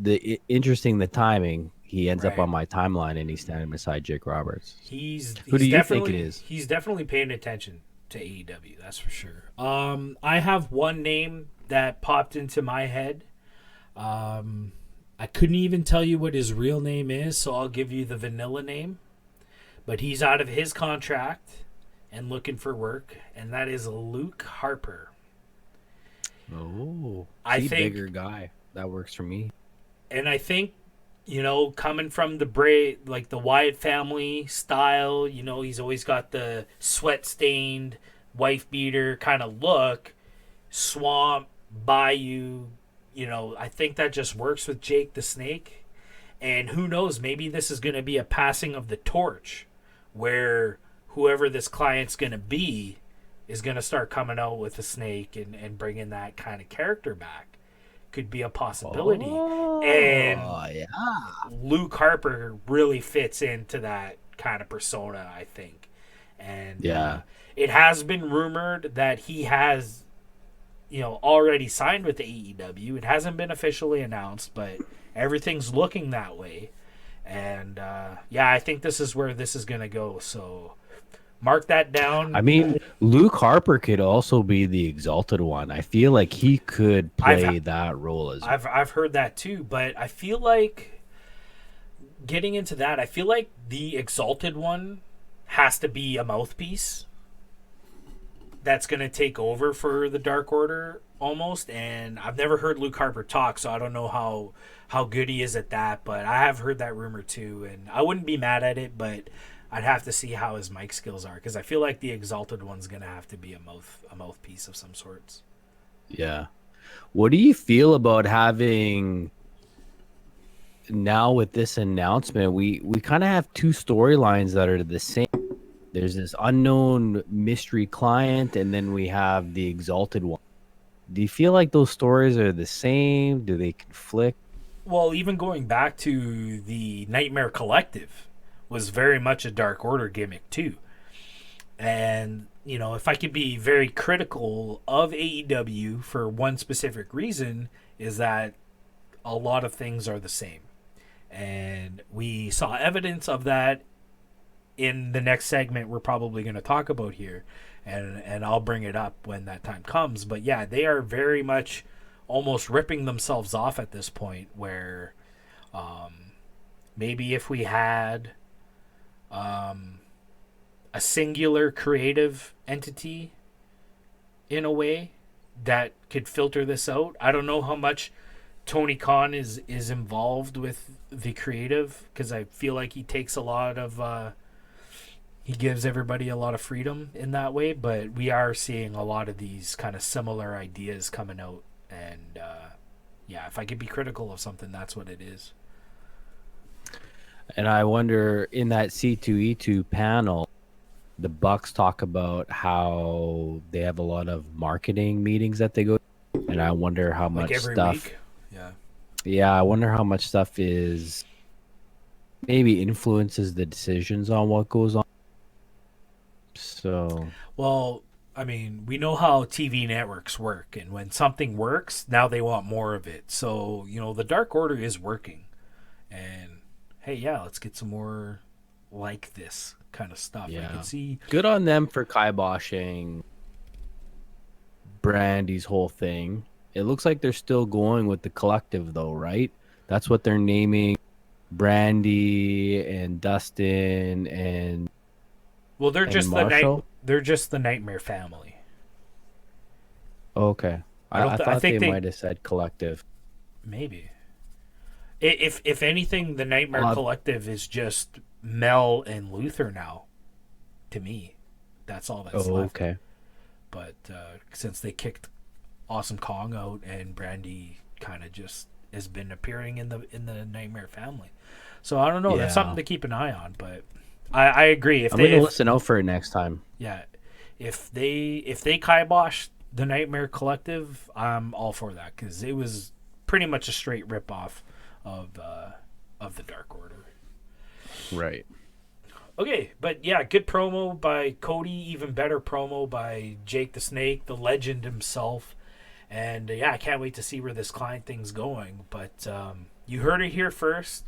interesting, the timing. He ends up on my timeline, and he's standing beside Jake Roberts. Who do you think it is? He's definitely paying attention to AEW, that's for sure. I have one name that popped into my head. I couldn't even tell you what his real name is, so I'll give you the vanilla name. But he's out of his contract, and looking for work, and that is Luke Harper. Oh, I see, think, bigger guy. That works for me. and I think, coming from like the Wyatt family style, he's always got the sweat stained wife beater kind of look, swamp, bayou. I think that just works with Jake the Snake. And who knows, maybe this is going to be a passing of the torch where whoever this client's going to be is going to start coming out with a snake and bringing that kind of character back. Could be a possibility. And Yeah. Luke Harper really fits into that kind of persona, I think. And it has been rumored that he has, already signed with the AEW. It hasn't been officially announced, but everything's looking that way. And I think this is where this is going to go. So mark that down. I mean, Luke Harper could also be the Exalted One. I feel like he could play that role as well. I've heard that too, but I feel like getting into that, I feel like the Exalted One has to be a mouthpiece that's going to take over for the Dark Order almost. And I've never heard Luke Harper talk, so I don't know how good he is at that, but I have heard that rumor too, and I wouldn't be mad at it, but I'd have to see how his mic skills are, because I feel like the Exalted One's going to have to be a mouthpiece of some sorts. Yeah. What do you feel about having now with this announcement? We kind of have two storylines that are the same. There's this unknown mystery client, and then we have the Exalted One. Do you feel like those stories are the same? Do they conflict? Well, even going back to the Nightmare Collective was very much a Dark Order gimmick too. And, if I could be very critical of AEW for one specific reason, is that a lot of things are the same. And we saw evidence of that in the next segment we're probably going to talk about here. And I'll bring it up when that time comes. But yeah, they are very much almost ripping themselves off at this point, where maybe if we had a singular creative entity in a way that could filter this out. I don't know how much Tony Khan is involved with the creative, because I feel like he takes a lot of he gives everybody a lot of freedom in that way, but we are seeing a lot of these kind of similar ideas coming out. And if I could be critical of something, that's what it is. And I wonder, in that C2E2 panel, the Bucks talk about how they have a lot of marketing meetings that they go to, and I wonder how much stuff. Week? Yeah, I wonder how much stuff is maybe influences the decisions on what goes on. So, well, I mean, we know how TV networks work, and when something works, now they want more of it. So, the Dark Order is working, and hey, let's get some more like this kind of stuff. Yeah. I can see. Good on them for kiboshing Brandy's whole thing. It looks like they're still going with the collective, though, right? That's what they're naming Brandy and Dustin and. Well, they're just Marshall? they're just the Nightmare Family. Okay, I thought think they might have said collective. Maybe. If anything, the Nightmare Collective is just Mel and Luther now. To me, that's all that's left. Okay. But since they kicked Awesome Kong out, and Brandy kind of just has been appearing in the Nightmare Family, so I don't know. That's something to keep an eye on. But I agree. I'm gonna listen out for it next time. Yeah, if they kibosh the Nightmare Collective, I'm all for that, because it was pretty much a straight ripoff of the Dark Order. Right. Okay, but good promo by Cody, even better promo by Jake the Snake, the legend himself. And I can't wait to see where this client thing's going. But you heard it here first.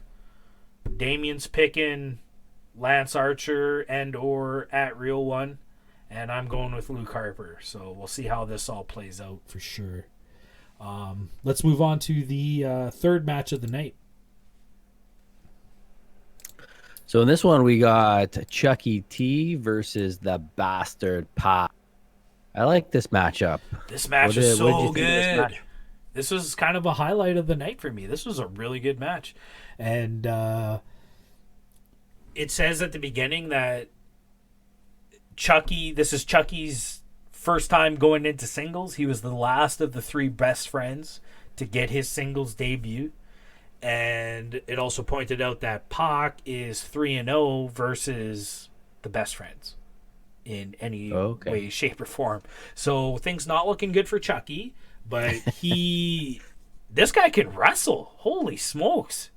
Damien's picking Lance Archer and or at Real One, and I'm going with Luke Harper. So we'll see how this all plays out for sure. Let's move on to the third match of the night. So in this one, we got Chucky T versus the Bastard Pac. I like this matchup. This match What is did you so think of this good. match? This was kind of a highlight of the night for me. This was a really good match. And it says at the beginning that this is Chucky's first time going into singles. He was the last of the three best friends to get his singles debut. And it also pointed out that Pac is 3-0 versus the best friends in any way, shape, or form. So things not looking good for Chucky, but this guy can wrestle. Holy smokes.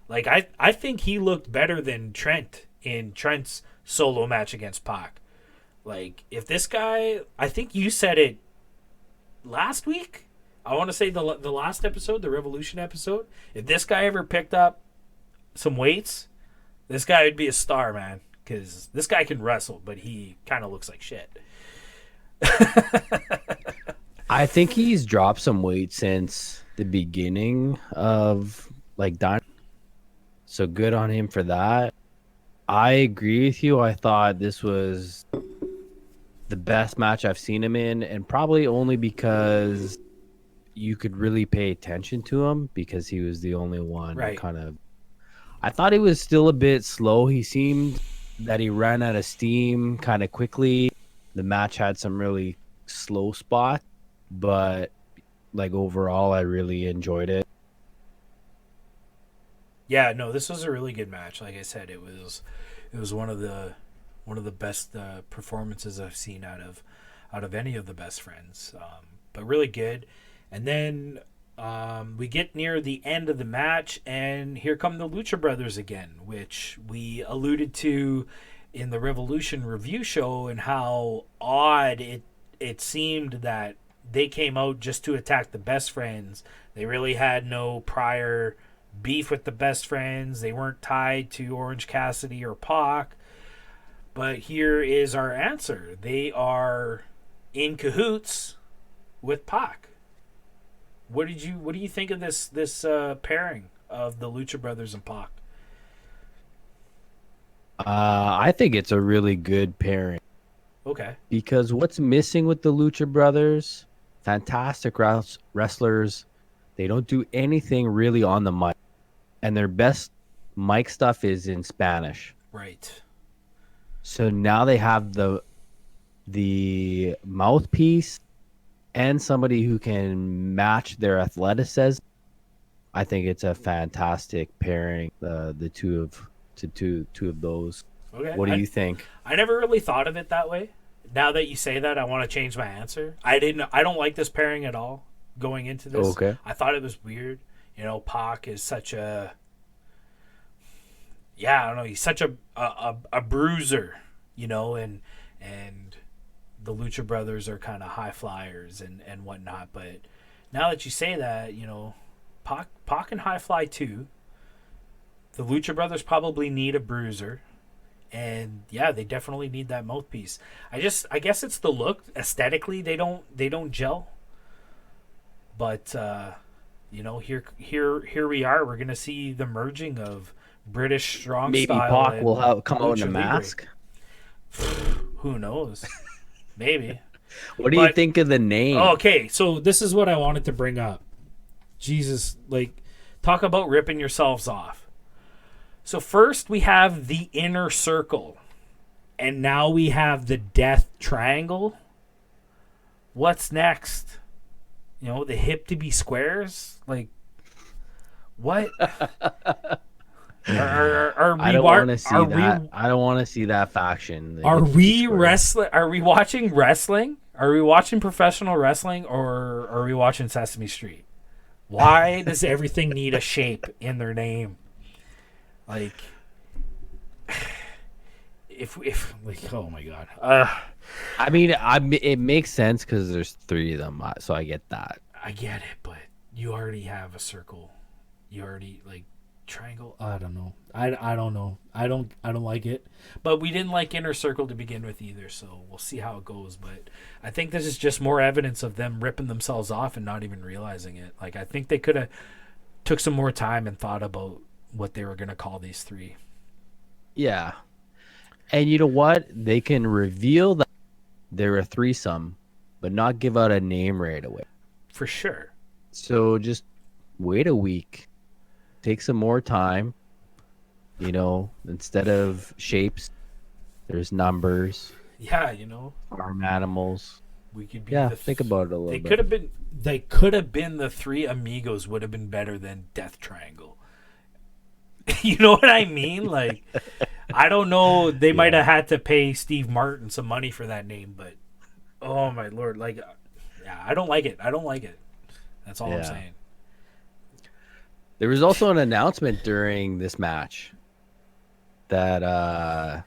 Like, I think he looked better than Trent in Trent's solo match against Pac. Like, if this guy, I think you said it last week. I want to say the last episode, the Revolution episode. If this guy ever picked up some weights, this guy would be a star, man. Because this guy can wrestle, but he kind of looks like shit. I think he's dropped some weight since the beginning of Dynamite. So good on him for that. I agree with you. I thought this was the best match I've seen him in, and probably only because you could really pay attention to him because he was the only one kind of. I thought he was still a bit slow. He seemed that he ran out of steam kind of quickly. The match had some really slow spots, but overall, I really enjoyed it. Yeah, no, this was a really good match. Like I said, it was one of the best performances I've seen out of any of the best friends. But really good. And then we get near the end of the match, and here come the Lucha Brothers again, which we alluded to in the Revolution review show, and how odd it seemed that they came out just to attack the best friends. They really had no prior beef with the best friends. They weren't tied to Orange Cassidy or Pac. But here is our answer. They are in cahoots with Pac. What do you think of this pairing of the Lucha Brothers and Pac? I think it's a really good pairing. Okay. Because what's missing with the Lucha Brothers? Fantastic wrestlers. They don't do anything really on the mic. And their best mic stuff is in Spanish. Right. So now they have the mouthpiece and somebody who can match their athleticism. I think it's a fantastic pairing. The two of those. Okay. What do you think? I never really thought of it that way. Now that you say that, I want to change my answer. I don't like this pairing at all going into this. Okay. I thought it was weird. Pac is such a I don't know, he's such a bruiser, and the Lucha Brothers are kind of high flyers and whatnot. But now that you say that, Pac can high fly too. The Lucha Brothers probably need a bruiser. And yeah, they definitely need that mouthpiece. I guess it's the look. Aesthetically, they don't gel. But here we are. We're gonna see the merging of British strong Maybe style. Pac will come out in a mask. Who knows? Maybe. What do you think of the name? Okay, so this is what I wanted to bring up. Jesus, talk about ripping yourselves off. So first we have the Inner Circle, and now we have the Death Triangle. What's next? The hip to be squares? What? I don't want to see that. I don't want to see that faction. Are we wrestling? Are we watching wrestling? Are we watching professional wrestling, or are we watching Sesame Street? Why does everything need a shape in their name? If oh my god. I mean, it makes sense because there's three of them, so I get that. I get it, but you already have a circle. You already triangle. I don't know. I don't know. I don't like it. But we didn't like Inner Circle to begin with either, so we'll see how it goes. But I think this is just more evidence of them ripping themselves off and not even realizing it. I think they could have took some more time and thought about what they were going to call these three. Yeah. And you know what? They can reveal that they're a threesome, but not give out a name right away. For sure. So just wait a week. Take some more time. You know, instead of shapes, there's numbers, Yeah, farm animals. we could be Yeah, think about it a little they bit. could have been the three amigos would have been better than Death Triangle. You know what I mean? Like, I don't know. They might Yeah. have had to pay Steve Martin some money for that name, but oh my lord, like, yeah, I don't like it. I don't like it. That's all I'm Yeah. saying. There was also an announcement during this match that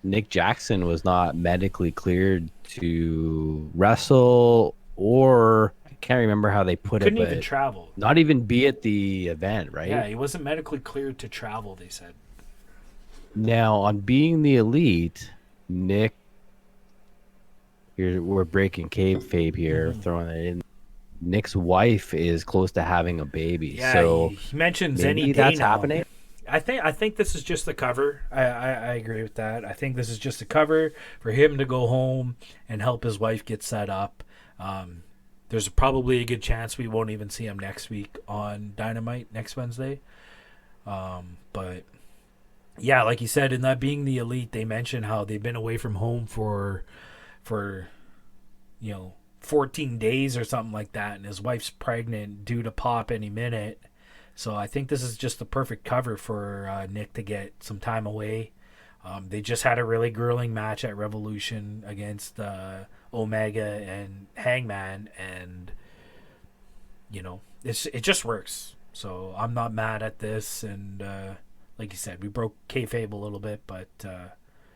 Nick Jackson was not medically cleared to wrestle, or I can't remember how they put Couldn't it, even but travel. not even be at the event, Yeah, right? he wasn't medically cleared to travel. They said. Now, on Being the Elite, Nick, we're breaking kayfabe here, Mhm. throwing it in. Nick's wife is close to having a baby, Yeah, so he mentions any maybe day that's now. happening. I think this is just the cover. I agree with that. I think this is just a cover for him to go home and help his wife get set up. There's probably a good chance we won't even see him next week on Dynamite next Wednesday. But yeah, like you said, in that Being the Elite, they mentioned how they've been away from home for 14 days or something like that, and his wife's pregnant, due to pop any minute. So I think this is just the perfect cover for Nick to get some time away. They just had a really grueling match at Revolution against Omega and Hangman, and it just works. So I'm not mad at this, and like you said, we broke kayfabe a little bit, but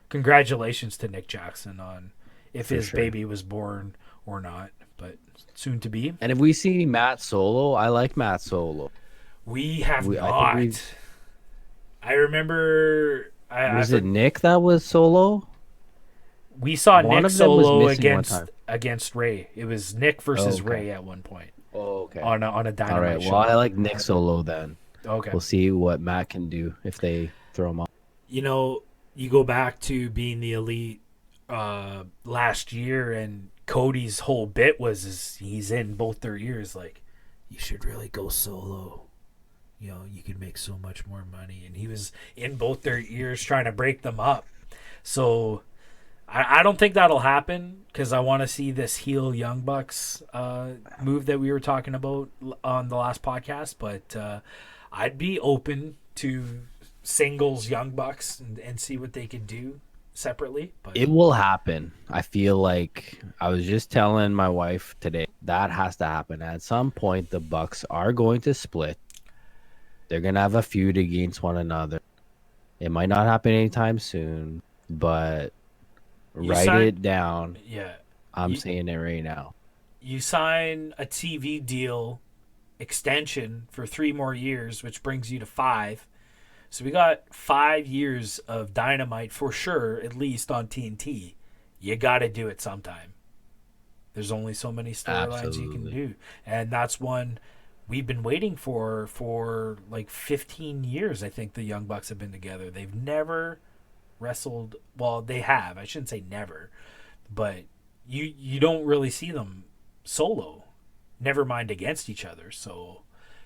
congratulations to Nick Jackson on if For his sure. baby was born or not, but soon to be. And if we see Matt Solo, I like Matt Solo. We have I think we not. I remember. was it Nick that was Solo? We saw One Nick of them was Solo missing one against time. against Ray. It was Nick Oh, versus okay. Ray at one point Oh, okay. on a All right. Dynamite Well, I show. like Nick Solo then. Okay. We'll see what Matt can do if they throw him off. You go back to Being the Elite last year, and Cody's whole bit was he's in both their ears, like, you should really go solo. You could make so much more money, and he was in both their ears trying to break them up. So I don't think that'll happen, because I want to see this heel Young Bucks move that we were talking about on the last podcast. But I'd be open to singles Young Bucks and see what they could do separately. But It will happen. I feel like I was just telling my wife today that has to happen. At some point, the Bucks are going to split. They're going to have a feud against one another. It might not happen anytime soon, but you write sign, it down. yeah, I'm you, saying it right now. you sign a TV deal extension for 3 more years, which brings you to 5. So we got 5 years of Dynamite for sure, at least on TNT. You got to do it sometime. There's only so many storylines you can Absolutely. do, and that's one we've been waiting for like 15 years. I think the Young Bucks have been together. They've never wrestled. Well, they have. I shouldn't say never, but you don't really see them solo. Never mind against each other. So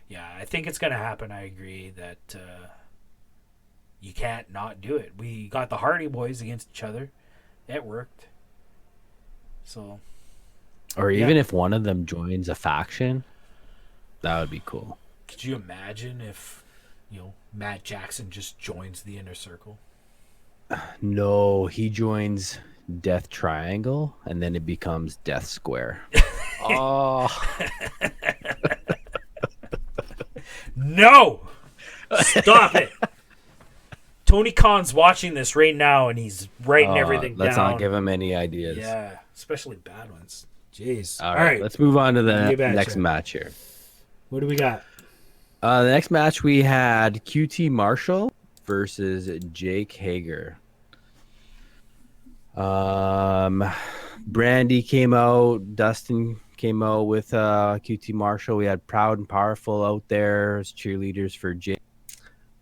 yeah, I think it's gonna happen. I agree that you can't not do it. We got the Hardy Boys against each other. It worked. So Or yeah, even if one of them joins a faction, that would be cool. could you imagine if Matt Jackson just joins the Inner Circle? No, he joins Death Triangle and then it becomes Death Square. Oh, No, stop it. Tony Khan's watching this right now, and he's writing everything let's down. not give him any ideas. Yeah, especially bad ones. Jeez. All right, let's move on to the next match here. What do we got? The next match we had QT Marshall versus Jake Hager. Brandy came out, Dustin came out with QT Marshall. We had Proud and Powerful out there as cheerleaders for Jake.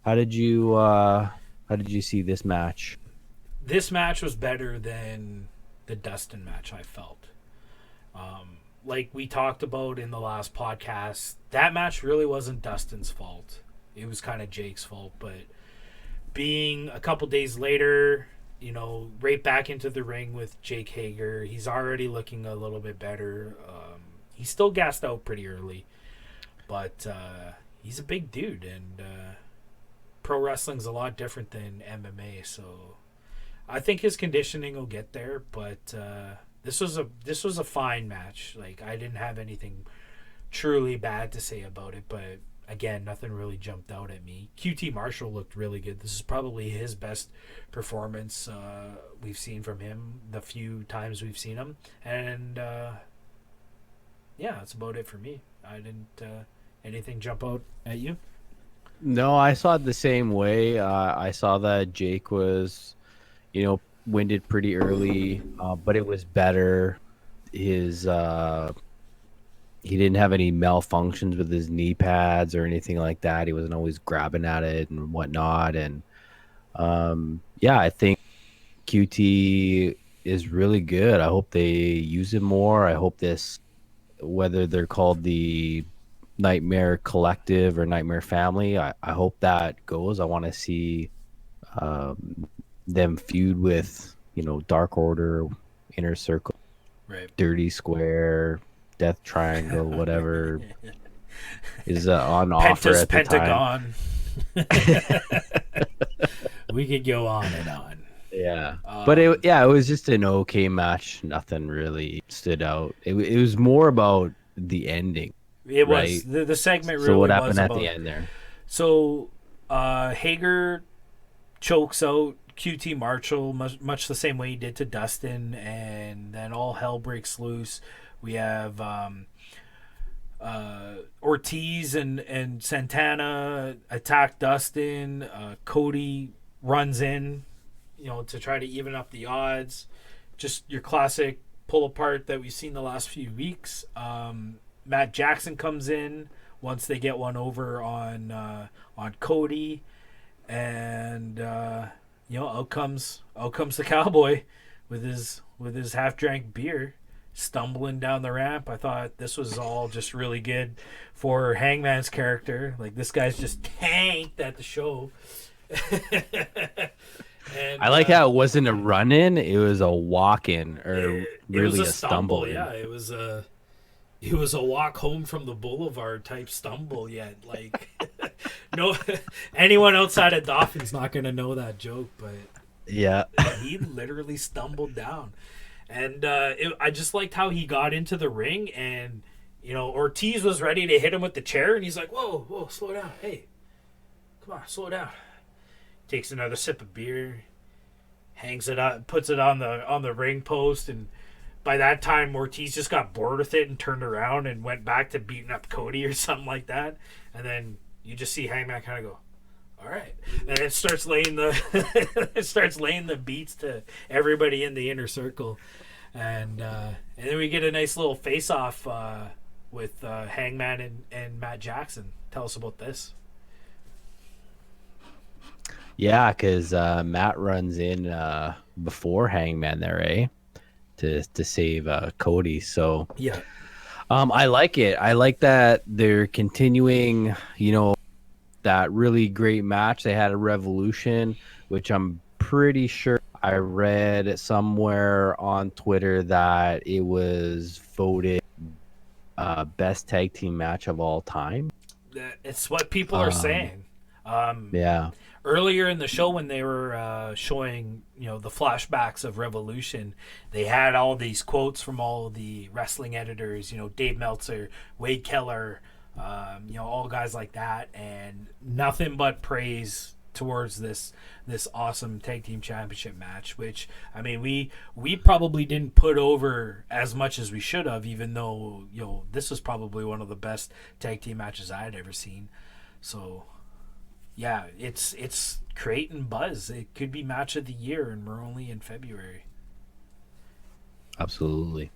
How did you How did you see this match? This match was better than the Dustin match, I felt. Like we talked about in the last podcast, that match really wasn't Dustin's fault. It was kind of Jake's fault, but being a couple days later, right back into the ring with Jake Hager, he's already looking a little bit better. He's still gassed out pretty early, but he's a big dude, and pro wrestling's a lot different than MMA, so I think his conditioning will get there, but this was a fine match. Like, I didn't have anything truly bad to say about it, but again, nothing really jumped out at me. QT Marshall looked really good. This is probably his best performance we've seen from him the few times we've seen him, and yeah, that's about it for me. I didn't anything jump out at you? No, I saw it the same way. I saw that Jake was, winded pretty early, but it was better. His he didn't have any malfunctions with his knee pads or anything like that. He wasn't always grabbing at it and whatnot. And yeah, I think QT is really good. I hope they use it more. I hope this, whether they're called the Nightmare Collective or Nightmare Family, I hope that goes. I want to see them feud with, Dark Order, Inner Circle, Right. Dirty Square, Death Triangle, whatever is on offer at the time. Pentagon. We could go on and on. Yeah, but it was just an okay match. Nothing really stood out. It was more about the ending. It right? was the segment really. So what was happened at about, the end there? So Hager chokes out QT Marshall much the same way he did to Dustin, and then all hell breaks loose. We have Ortiz and Santana attack Dustin. Cody runs in, to try to even up the odds. Just your classic pull apart that we've seen the last few weeks. Matt Jackson comes in once they get one over on Cody, and out comes the Cowboy with his half drank beer, stumbling down the ramp. I thought this was all just really good for Hangman's character. Like, this guy's just tanked at the show. And, I like how it wasn't a run in; it was a walk in, or really was a stumble. Yeah, it was a walk home from the boulevard type stumble. Yet, like, no, anyone outside of Dawson's not gonna know that joke, but yeah, he literally stumbled down, and I just liked how he got into the ring, and Ortiz was ready to hit him with the chair, and he's like, "Whoa, slow down, hey, come on, slow down." Takes another sip of beer, hangs it up, puts it on the ring post, and by that time Ortiz just got bored with it and turned around and went back to beating up Cody or something like that. And then you just see Hangman kind of go, "All right," and it starts laying the beats to everybody in the Inner Circle, and then we get a nice little face off with Hangman and Matt Jackson. Tell us about this. Yeah, because Matt runs in before Hangman there, to save Cody. So Yeah. I like it. I like that they're continuing, that really great match they had at Revolution, which I'm pretty sure I read somewhere on Twitter that it was voted best tag team match of all time. It's what people are saying. Yeah. Earlier in the show, when they were showing, the flashbacks of Revolution, they had all these quotes from all the wrestling editors, Dave Meltzer, Wade Keller, all guys like that, and nothing but praise towards this awesome tag team championship match, which, I mean, we probably didn't put over as much as we should have, even though, this was probably one of the best tag team matches I had ever seen. So yeah, it's creating buzz. It could be match of the year, and we're only in February. Absolutely.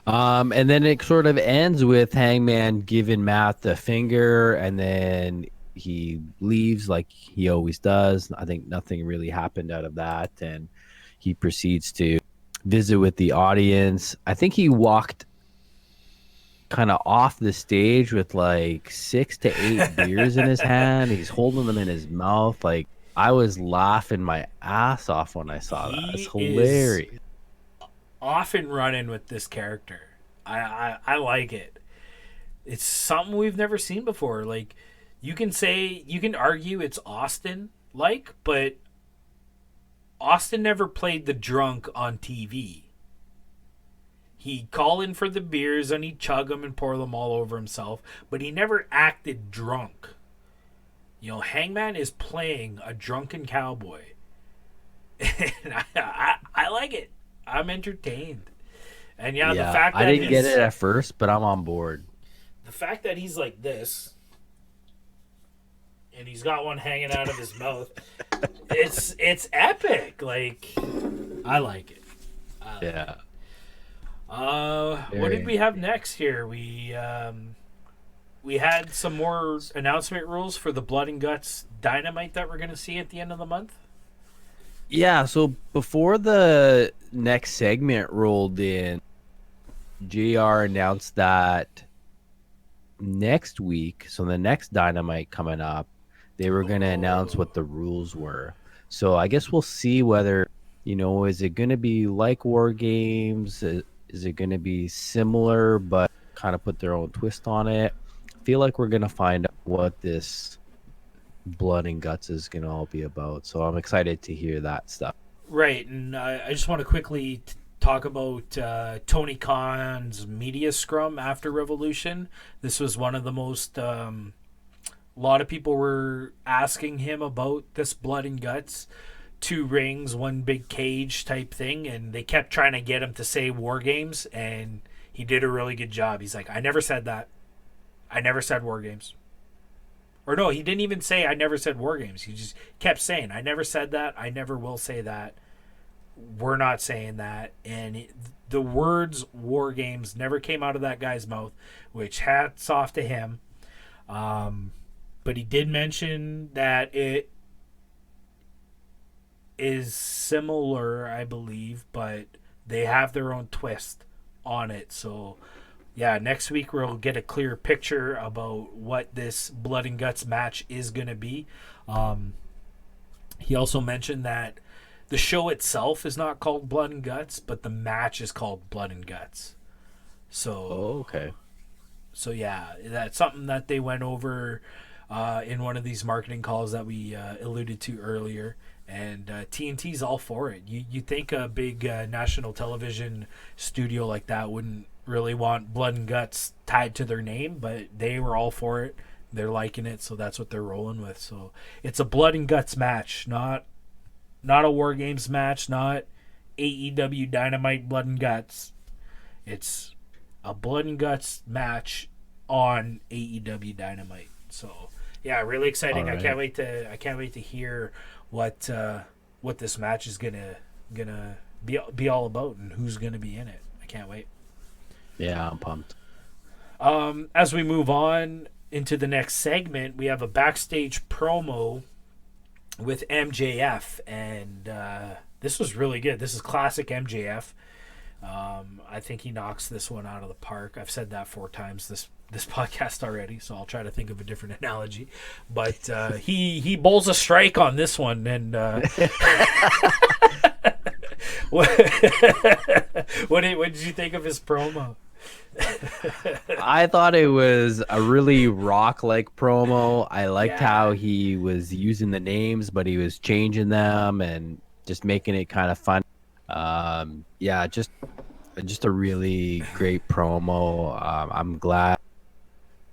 And then it sort of ends with Hangman giving Matt the finger, and then he leaves like he always does. I think nothing really happened out of that, and he proceeds to visit with the audience. I think he walked kind of off the stage with like 6 to 8 beers in his hand. He's holding them in his mouth. Like, I was laughing my ass off when I saw that. It's He is hilarious. off and running with this character. I like it. It's something we've never seen before. Like, you can argue it's Austin like, but Austin never played the drunk on TV. He'd call in for the beers and he'd chug them and pour them all over himself, but he never acted drunk. Hangman is playing a drunken cowboy. And I like it. I'm entertained. And the fact that I didn't get it at first, but I'm on board. The fact that he's like this, and he's got one hanging out of his mouth, it's epic. Like, I like it. Yeah. What did we have next here? We had some more announcement rules for the Blood and Guts Dynamite that we're going to see at the end of the month. Yeah, so before the next segment rolled in, JR announced that next week, so the next Dynamite coming up, they were going to announce what the rules were. So I guess we'll see whether, is it going to be like War Games? Is it going to be similar but kind of put their own twist on it? I feel like we're going to find out what this Blood and Guts is going to all be about. So I'm excited to hear that stuff. Right, and I just want to quickly talk about Tony Khan's media scrum after Revolution. This was one of the most... a lot of people were asking him about this Blood and Guts. 2 rings, 1 big cage type thing, and they kept trying to get him to say War Games, and he did a really good job. He's like, I never said that. I never said War Games. Or no, he didn't even say I never said War Games. He just kept saying, I never said that. I never will say that. We're not saying that. And the words War Games never came out of that guy's mouth, which hats off to him. But he did mention that it is similar, I believe, but they have their own twist on it. So, yeah, next week we'll get a clear picture about what this Blood and Guts match is going to be. He also mentioned that the show itself is not called Blood and Guts, but the match is called Blood and Guts. So, okay. So, yeah, that's something that they went over in one of these marketing calls that we alluded to earlier. And TNT's all for it. You think a big national television studio like that wouldn't really want Blood and Guts tied to their name, but they were all for it. They're liking it, so that's what they're rolling with. So it's a Blood and Guts match, not a War Games match, not AEW Dynamite Blood and Guts. It's a Blood and Guts match on AEW Dynamite. So yeah, really exciting. Right. I can't wait to hear what this match is gonna be all about and who's gonna be in it. I can't wait. Yeah, I'm pumped. As we move on into the next segment, we have a backstage promo with MJF, and this was really good. This is classic MJF. I think he knocks this one out of the park. I've said that 4 times this podcast already, so I'll try to think of a different analogy. But he bowls a strike on this one, and what did you think of his promo? I thought it was a really rock-like promo. I liked how he was using the names, but he was changing them and just making it kind of fun. Just a really great promo. I'm glad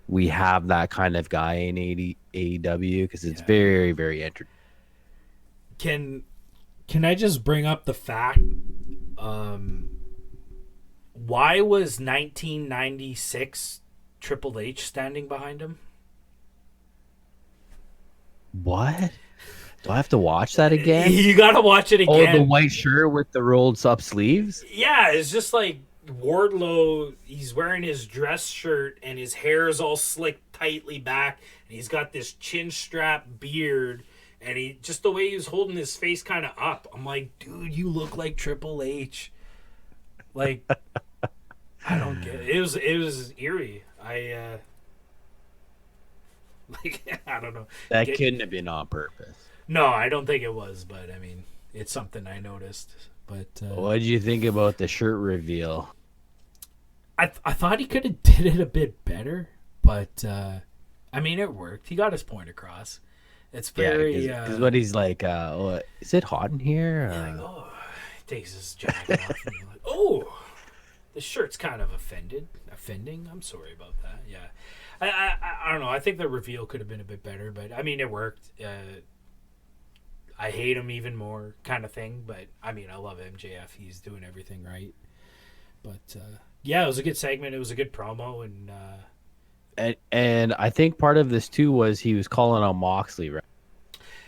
we have that kind of guy in AEW because it's very, very entertaining. Can I just bring up the fact? Why was 1996 Triple H standing behind him? What? Do I have to watch that again? You gotta watch it again. Oh, the white shirt with the rolled up sleeves? Yeah, it's just like Wardlow. He's wearing his dress shirt and his hair is all slicked tightly back, and he's got this chin strap beard, and he just the way he was holding his face kind of up. I'm like, dude, you look like Triple H. Like, I don't get it. It was eerie. I don't know. That couldn't have been on purpose. No, I don't think it was, but I mean, it's something I noticed. But what did you think about the shirt reveal? I thought he could have did it a bit better, but I mean, it worked. He got his point across. It's very because what he's like, oh, is it hot in here? Like, he takes his jacket off and he's like, oh, the shirt's kind of offending. I'm sorry about that. Yeah. I don't know. I think the reveal could have been a bit better, but I mean, it worked. I hate him even more, kind of thing. But I mean, I love MJF. He's doing everything right. But yeah, it was a good segment. It was a good promo, and I think part of this too was he was calling out Moxley, right?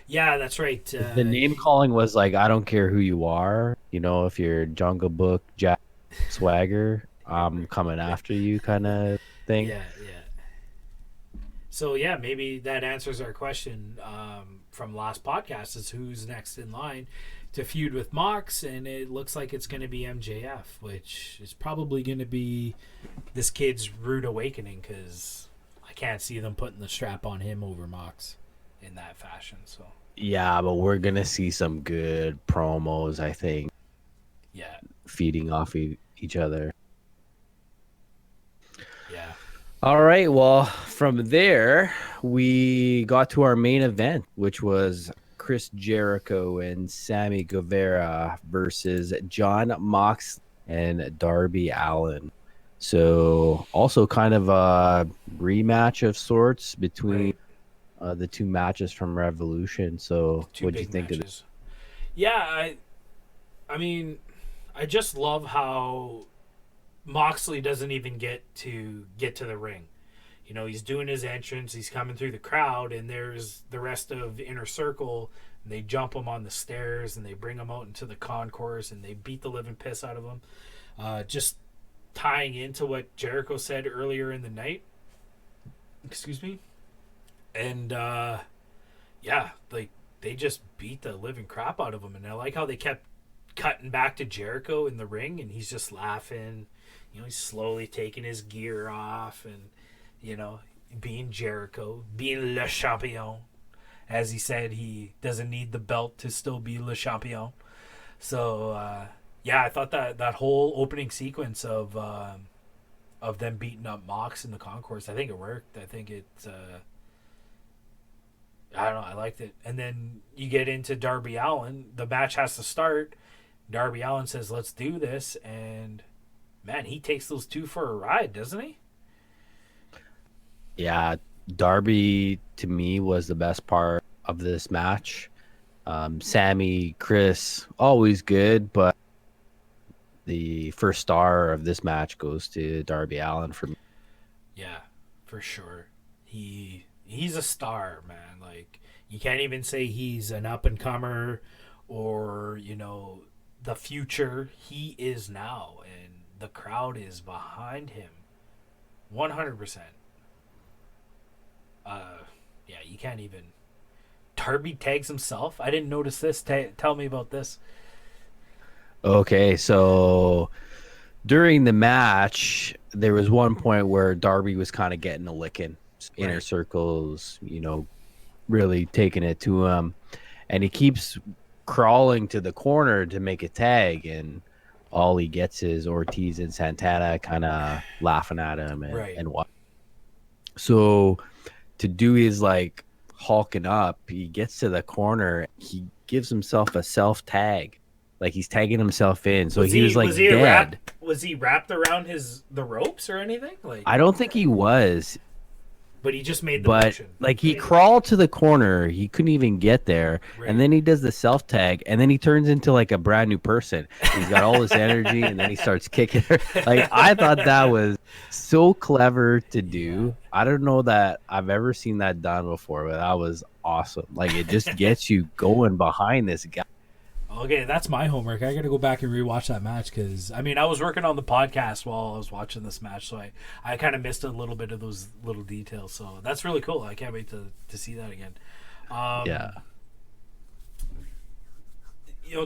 Yeah, that's right. The name calling was like, I don't care who you are. You know, if you're Jungle Book, Jack Swagger, I'm coming after you, kind of thing. Yeah. So yeah, maybe that answers our question from last podcast: is who's next in line to feud with Mox, and it looks like it's going to be MJF, which is probably going to be this kid's rude awakening, because I can't see them putting the strap on him over Mox in that fashion. So yeah, but we're gonna see some good promos, I think. Yeah, feeding off each other. Yeah. All right, well, from there, we got to our main event, which was Chris Jericho and Sammy Guevara versus Jon Moxley and Darby Allin. So also kind of a rematch of sorts between the two matches from Revolution. So what do you think of this? Yeah, I mean, I just love how Moxley doesn't even get to the ring. You know, he's doing his entrance, he's coming through the crowd, and there's the rest of Inner Circle, and they jump him on the stairs, and they bring him out into the concourse, and they beat the living piss out of him. Just tying into what Jericho said earlier in the night. Excuse me. And, yeah, like, they just beat the living crap out of him, and I like how they kept cutting back to Jericho in the ring, and he's just laughing. You know, he's slowly taking his gear off, and you know, being Jericho, being Le Champion. As he said, he doesn't need the belt to still be Le Champion. So, yeah, I thought that whole opening sequence of them beating up Mox in the concourse, I think it worked. I think it, I don't know, I liked it. And then you get into Darby Allin. The match has to start. Darby Allin says, let's do this. And, man, he takes those two for a ride, doesn't he? Yeah, Darby to me was the best part of this match. Sammy, Chris, always good, but the first star of this match goes to Darby Allin for me. Yeah, for sure. He's a star, man. Like, you can't even say he's an up and comer or, you know, the future. He is now, and the crowd is behind him 100%. Yeah, you can't even. Darby tags himself. I didn't notice this. Tell me about this. Okay, so during the match, there was one point where Darby was kind of getting a licking. Inner Circles, you know, really taking it to him, and he keeps crawling to the corner to make a tag, and all he gets is Ortiz and Santana kind of laughing at him and what. So to do his like hulking up, he gets to the corner, he gives himself a self tag, like he's tagging himself in. So he was like dead. Was he wrapped around the ropes or anything? Like, I don't think he was. But he just made the motion. Like, he crawled to the corner. He couldn't even get there. Right. And then he does the self-tag, and then he turns into, like, a brand new person. He's got all this energy, and then he starts kicking her. Like, I thought that was so clever to do. Yeah. I don't know that I've ever seen that done before, but that was awesome. Like, it just gets you going behind this guy. Oh, Okay, that's my homework. I got to go back and rewatch that match because I mean I was working on the podcast while I was watching this match, so I kind of missed a little bit of those little details. So that's really cool. I can't wait to see that again. Yeah.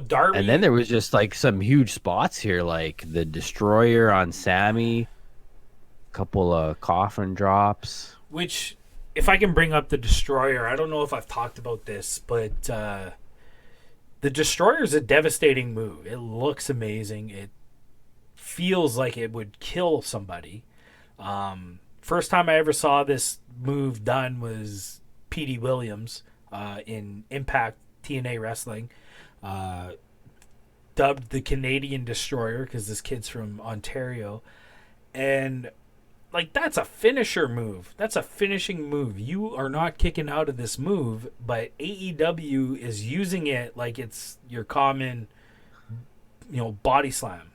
Darby. And then there was just like some huge spots here, like the Destroyer on Sammy, a couple of coffin drops. Which, if I can bring up the Destroyer, I don't know if I've talked about this, but the Destroyer is a devastating move. It looks amazing. It feels like it would kill somebody. First time I ever saw this move done was Petey Williams in Impact TNA Wrestling. Dubbed the Canadian Destroyer because this kid's from Ontario. And like that's a finisher move. That's a finishing move. You are not kicking out of this move, but AEW is using it like it's your common, body slam.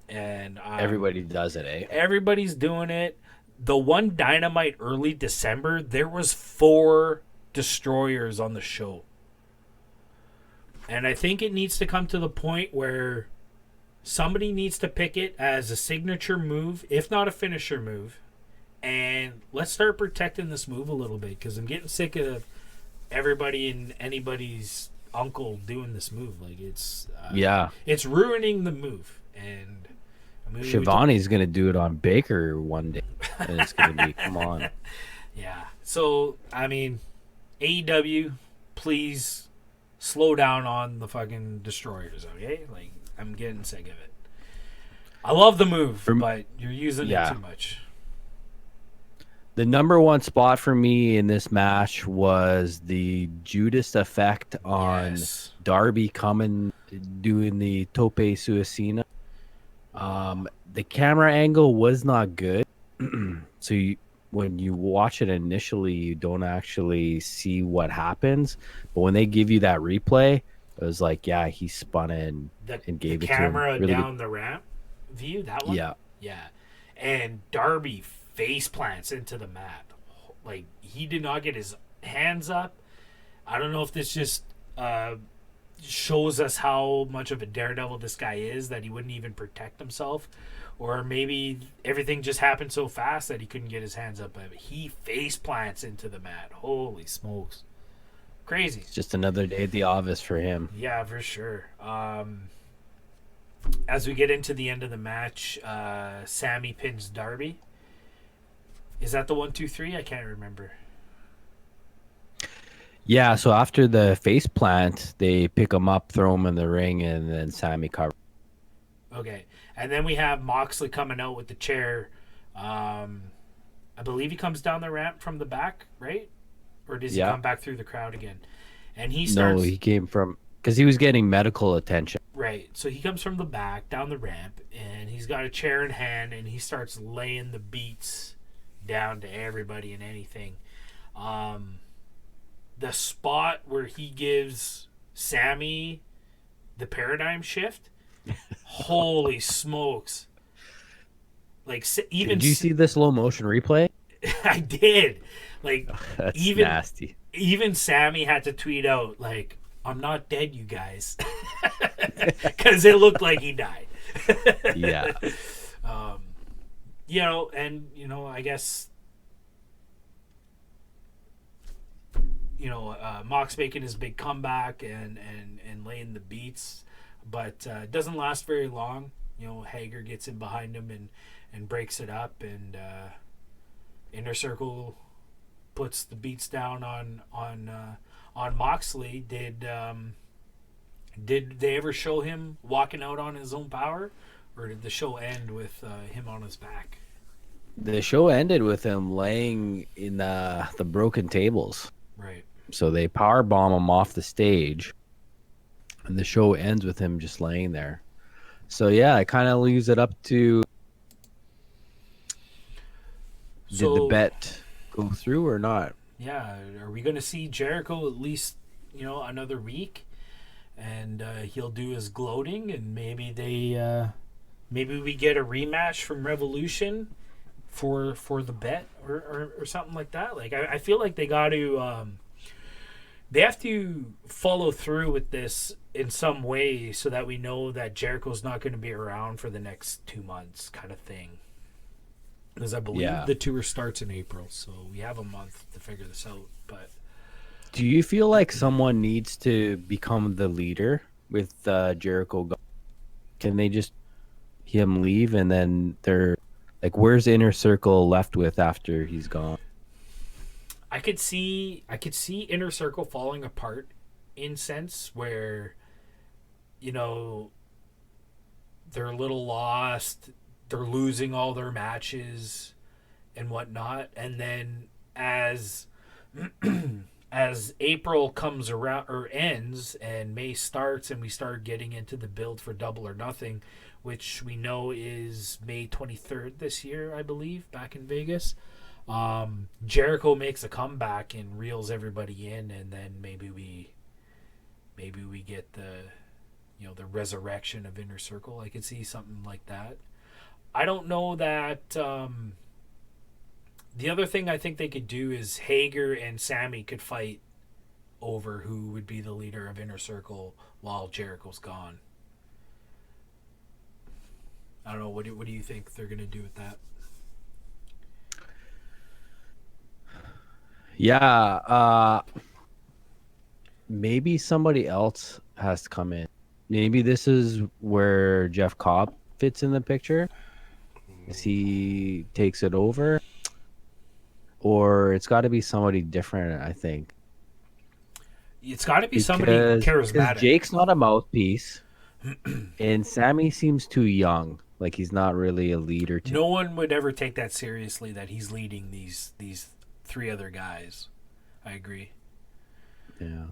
And Everybody does it, eh? everybody's doing it. The one Dynamite early December, there was 4 Destroyers on the show. And I think it needs to come to the point where somebody needs to pick it as a signature move, if not a finisher move. And let's start protecting this move a little bit because I'm getting sick of everybody and anybody's uncle doing this move. Like it's ruining the move. And I mean, Shivani's gonna do it on Baker one day, and it's gonna be come on. Yeah. So I mean, AEW, please slow down on the fucking Destroyers, okay? Like, I'm getting sick of it. I love the move, but you're using it too much. The number one spot for me in this match was the Judas effect on Darby coming, doing the Tope Suicina. The camera angle was not good. So when you watch it initially, you don't actually see what happens. But when they give you that replay, it was like, yeah, he spun in and gave it to him. The camera Really down the ramp view, that one? Yeah. Yeah. And Darby face plants into the mat. Like, he did not get his hands up. I don't know if this just shows us how much of a daredevil this guy is, that he wouldn't even protect himself. Or maybe everything just happened so fast that he couldn't get his hands up. But he face plants into the mat. Holy smokes. Crazy. It's just another day at the office for him. Yeah, for sure. As we get into the end of the match, Sammy pins Darby. Is that the 1, 2, 3? I can't remember. Yeah, so after the face plant, they pick him up, throw him in the ring, and then Sammy covers. Okay. And then we have Moxley coming out with the chair. I believe he comes down the ramp from the back, right? Or does he come back through the crowd again? And he starts... No, he came from... Because he was getting medical attention. Right. So he comes from the back, down the ramp, and he's got a chair in hand, and he starts laying the beats down to everybody and anything. The spot where he gives Sammy the paradigm shift... Holy smokes. Like, even... Did you see the slow motion replay? I did. Like, that's even nasty. Even Sammy had to tweet out, like, I'm not dead, you guys. Because it looked like he died. Yeah. I guess, Mox making his big comeback and laying the beats. But it doesn't last very long. Hager gets in behind him and breaks it up, and Inner Circle puts the beats down on Moxley. Did they ever show him walking out on his own power, or did the show end with him on his back? The show ended with him laying in the broken tables. Right. So they power bomb him off the stage. And the show ends with him just laying there. So, yeah, it kind of leaves it up to... Did the bet go through or not? Yeah. Are we going to see Jericho at least, another week? And he'll do his gloating, and maybe we get a rematch from Revolution for the bet or something like that. Like, I feel like they got to... they have to follow through with this in some way so that we know that Jericho's not going to be around for the next 2 months, kind of thing. Because I believe the tour starts in April, so we have a month to figure this out. But Do you feel like someone needs to become the leader with Jericho gone? Can they just him leave and then they're like, where's Inner Circle left with after he's gone? I could see Inner Circle falling apart in sense where, you know, they're a little lost, they're losing all their matches and whatnot, and then as as April comes around or ends and May starts and we start getting into the build for Double or Nothing, which we know is May 23rd this year, I believe, back in Vegas. Jericho makes a comeback and reels everybody in, and then maybe we get the resurrection of Inner Circle. I could see something like that. I don't know that. The other thing I think they could do is Hager and Sammy could fight over who would be the leader of Inner Circle while Jericho's gone. I don't know. What do you think they're gonna do with that? Yeah, maybe somebody else has to come in. Maybe this is where Jeff Cobb fits in the picture. As he takes it over, or it's got to be somebody different. I think It's got to be somebody because charismatic. Jake's not a mouthpiece, and Sammy seems too young. Like he's not really a leader. No one would ever take that seriously that he's leading these three other guys. I agree. Yeah.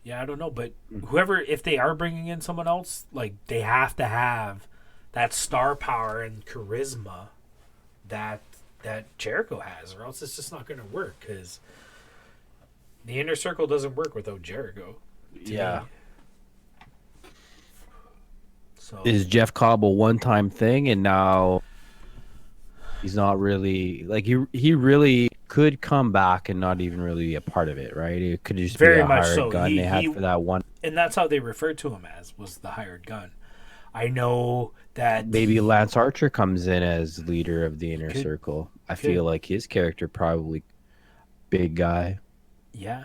Yeah, I don't know, but whoever, if they are bringing in someone else, like they have to have that star power and charisma that Jericho has, or else it's just not going to work. Because the Inner Circle doesn't work without Jericho. Yeah. Me. So Is Jeff Cobb a one-time thing, and now he's not really like he really could come back and not even really be a part of it, right? It could just Very be a much hired so. gun they had for that one. And that's how they referred to him as, was the hired gun. I know that Maybe Lance Archer comes in as leader of the Inner Could- Circle. I could. feel like his character probably big guy. Yeah,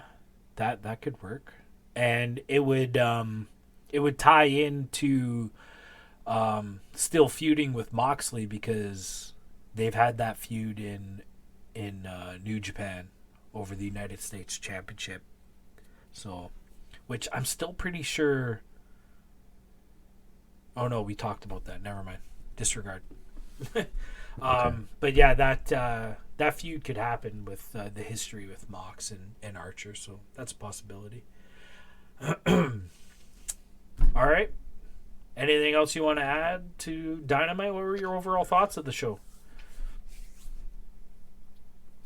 that could work, and it would tie into still feuding with Moxley, because they've had that feud in New Japan over the United States Championship. So, which I'm still pretty sure. Oh no, we talked about that. Never mind. Disregard. But yeah, that feud could happen with the history with Mox and Archer, so that's a possibility. All right. Anything else you want to add to Dynamite? What were your overall thoughts of the show?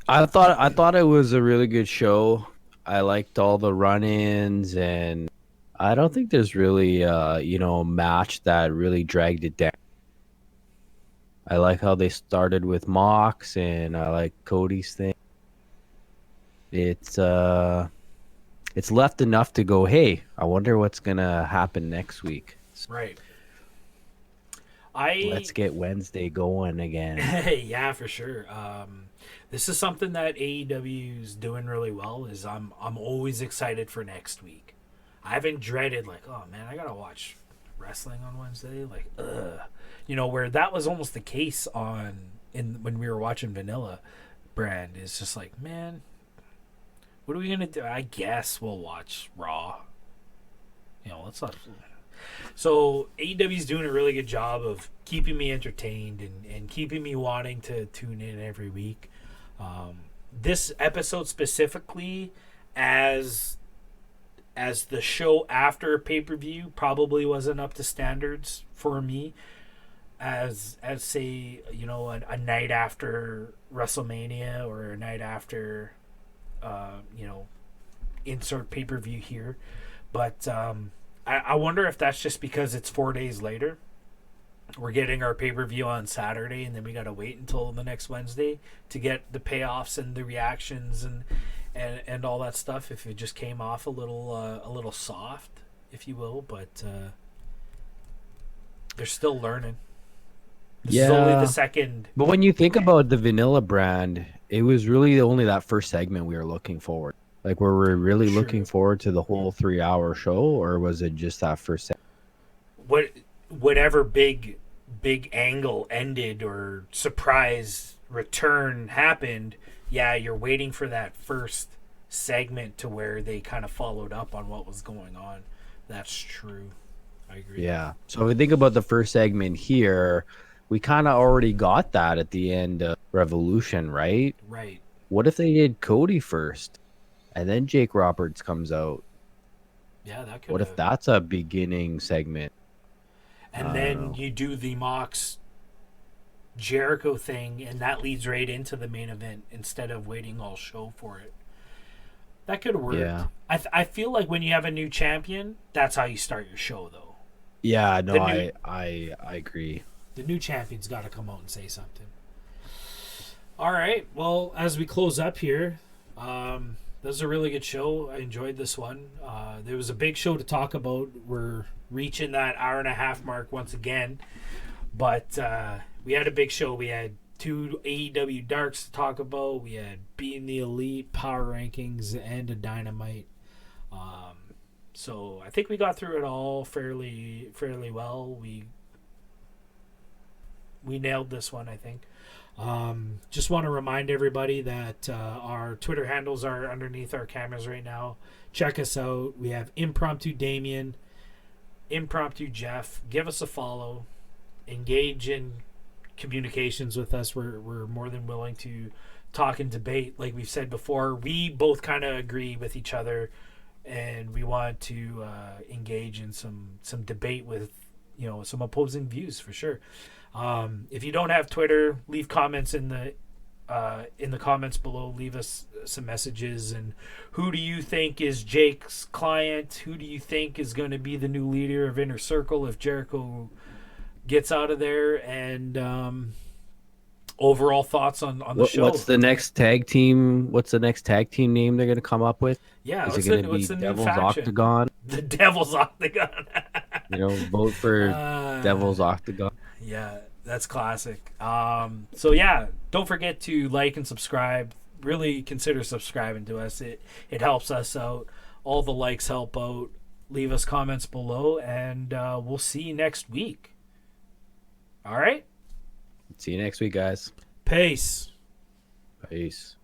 I thought it was a really good show. I liked all the run-ins, and I don't think there's really a match that really dragged it down. I like how they started with Mox, and I like Cody's thing. It's left enough to go, hey, I wonder what's gonna happen next week. Right. Let's get Wednesday going again. Yeah, for sure. This is something that AEW is doing really well. Is I'm always excited for next week. I haven't dreaded like, oh man, I gotta watch wrestling on Wednesday. Like, where that was almost the case when we were watching Vanilla Brand. Is just like, man, what are we gonna do? I guess we'll watch Raw. Let's not. So AEW is doing a really good job of keeping me entertained and keeping me wanting to tune in every week. This episode specifically, as the show after pay-per-view, probably wasn't up to standards for me. As say, a night after WrestleMania or a night after, insert pay-per-view here. But I wonder if that's just because it's 4 days later. We're getting our pay-per-view on Saturday, and then we got to wait until the next Wednesday to get the payoffs and the reactions and all that stuff if it just came off a little soft, if you will. But they're still learning. This is only the second. But when you think about the vanilla brand, it was really only that first segment we were looking forward. Like, were we really looking forward to the whole 3-hour show, or was it just that first segment? Whatever big angle ended or surprise return happened, yeah, you're waiting for that first segment to where they kind of followed up on what was going on. That's true. I agree. Yeah. So if we think about the first segment here, we kind of already got that at the end of Revolution, right? Right. What if they did Cody first, and then Jake Roberts comes out? Yeah, that could. What if that's a beginning segment? And then you do the Mox Jericho thing, and that leads right into the main event instead of waiting all show for it. That could work. Yeah. I feel like when you have a new champion, that's how you start your show, though. Yeah, no, I agree. The new champion's got to come out and say something. All right. Well, as we close up here, that was a really good show. I enjoyed this one. There was a big show to talk about. We're reaching that hour-and-a-half mark once again. But we had a big show. We had 2 AEW Darks to talk about. We had Being the Elite, Power Rankings, and a Dynamite. So I think we got through it all fairly well. We nailed this one, I think. Just want to remind everybody that our Twitter handles are underneath our cameras right now. Check us out. We have Impromptu Damien, Impromptu Jeff. Give us a follow. Engage in communications with us. We're more than willing to talk and debate. Like we've said before, we both kind of agree with each other, and we want to engage in some debate with some opposing views for sure. If you don't have Twitter, leave comments in the comments below. Leave us some messages. And who do you think is Jake's client? Who do you think is going to be the new leader of Inner Circle if Jericho gets out of there? And overall thoughts on the show. What's the next tag team? What's the next tag team name they're going to come up with? Yeah, is it going to be Devil's Octagon? The Devil's Octagon. Vote for Devil's Octagon. Yeah, that's classic. So yeah, don't forget to like and subscribe. Really consider subscribing to us. It helps us out. All the likes help out. Leave us comments below, and we'll see you next week. All right? See you next week, guys. Peace. Peace.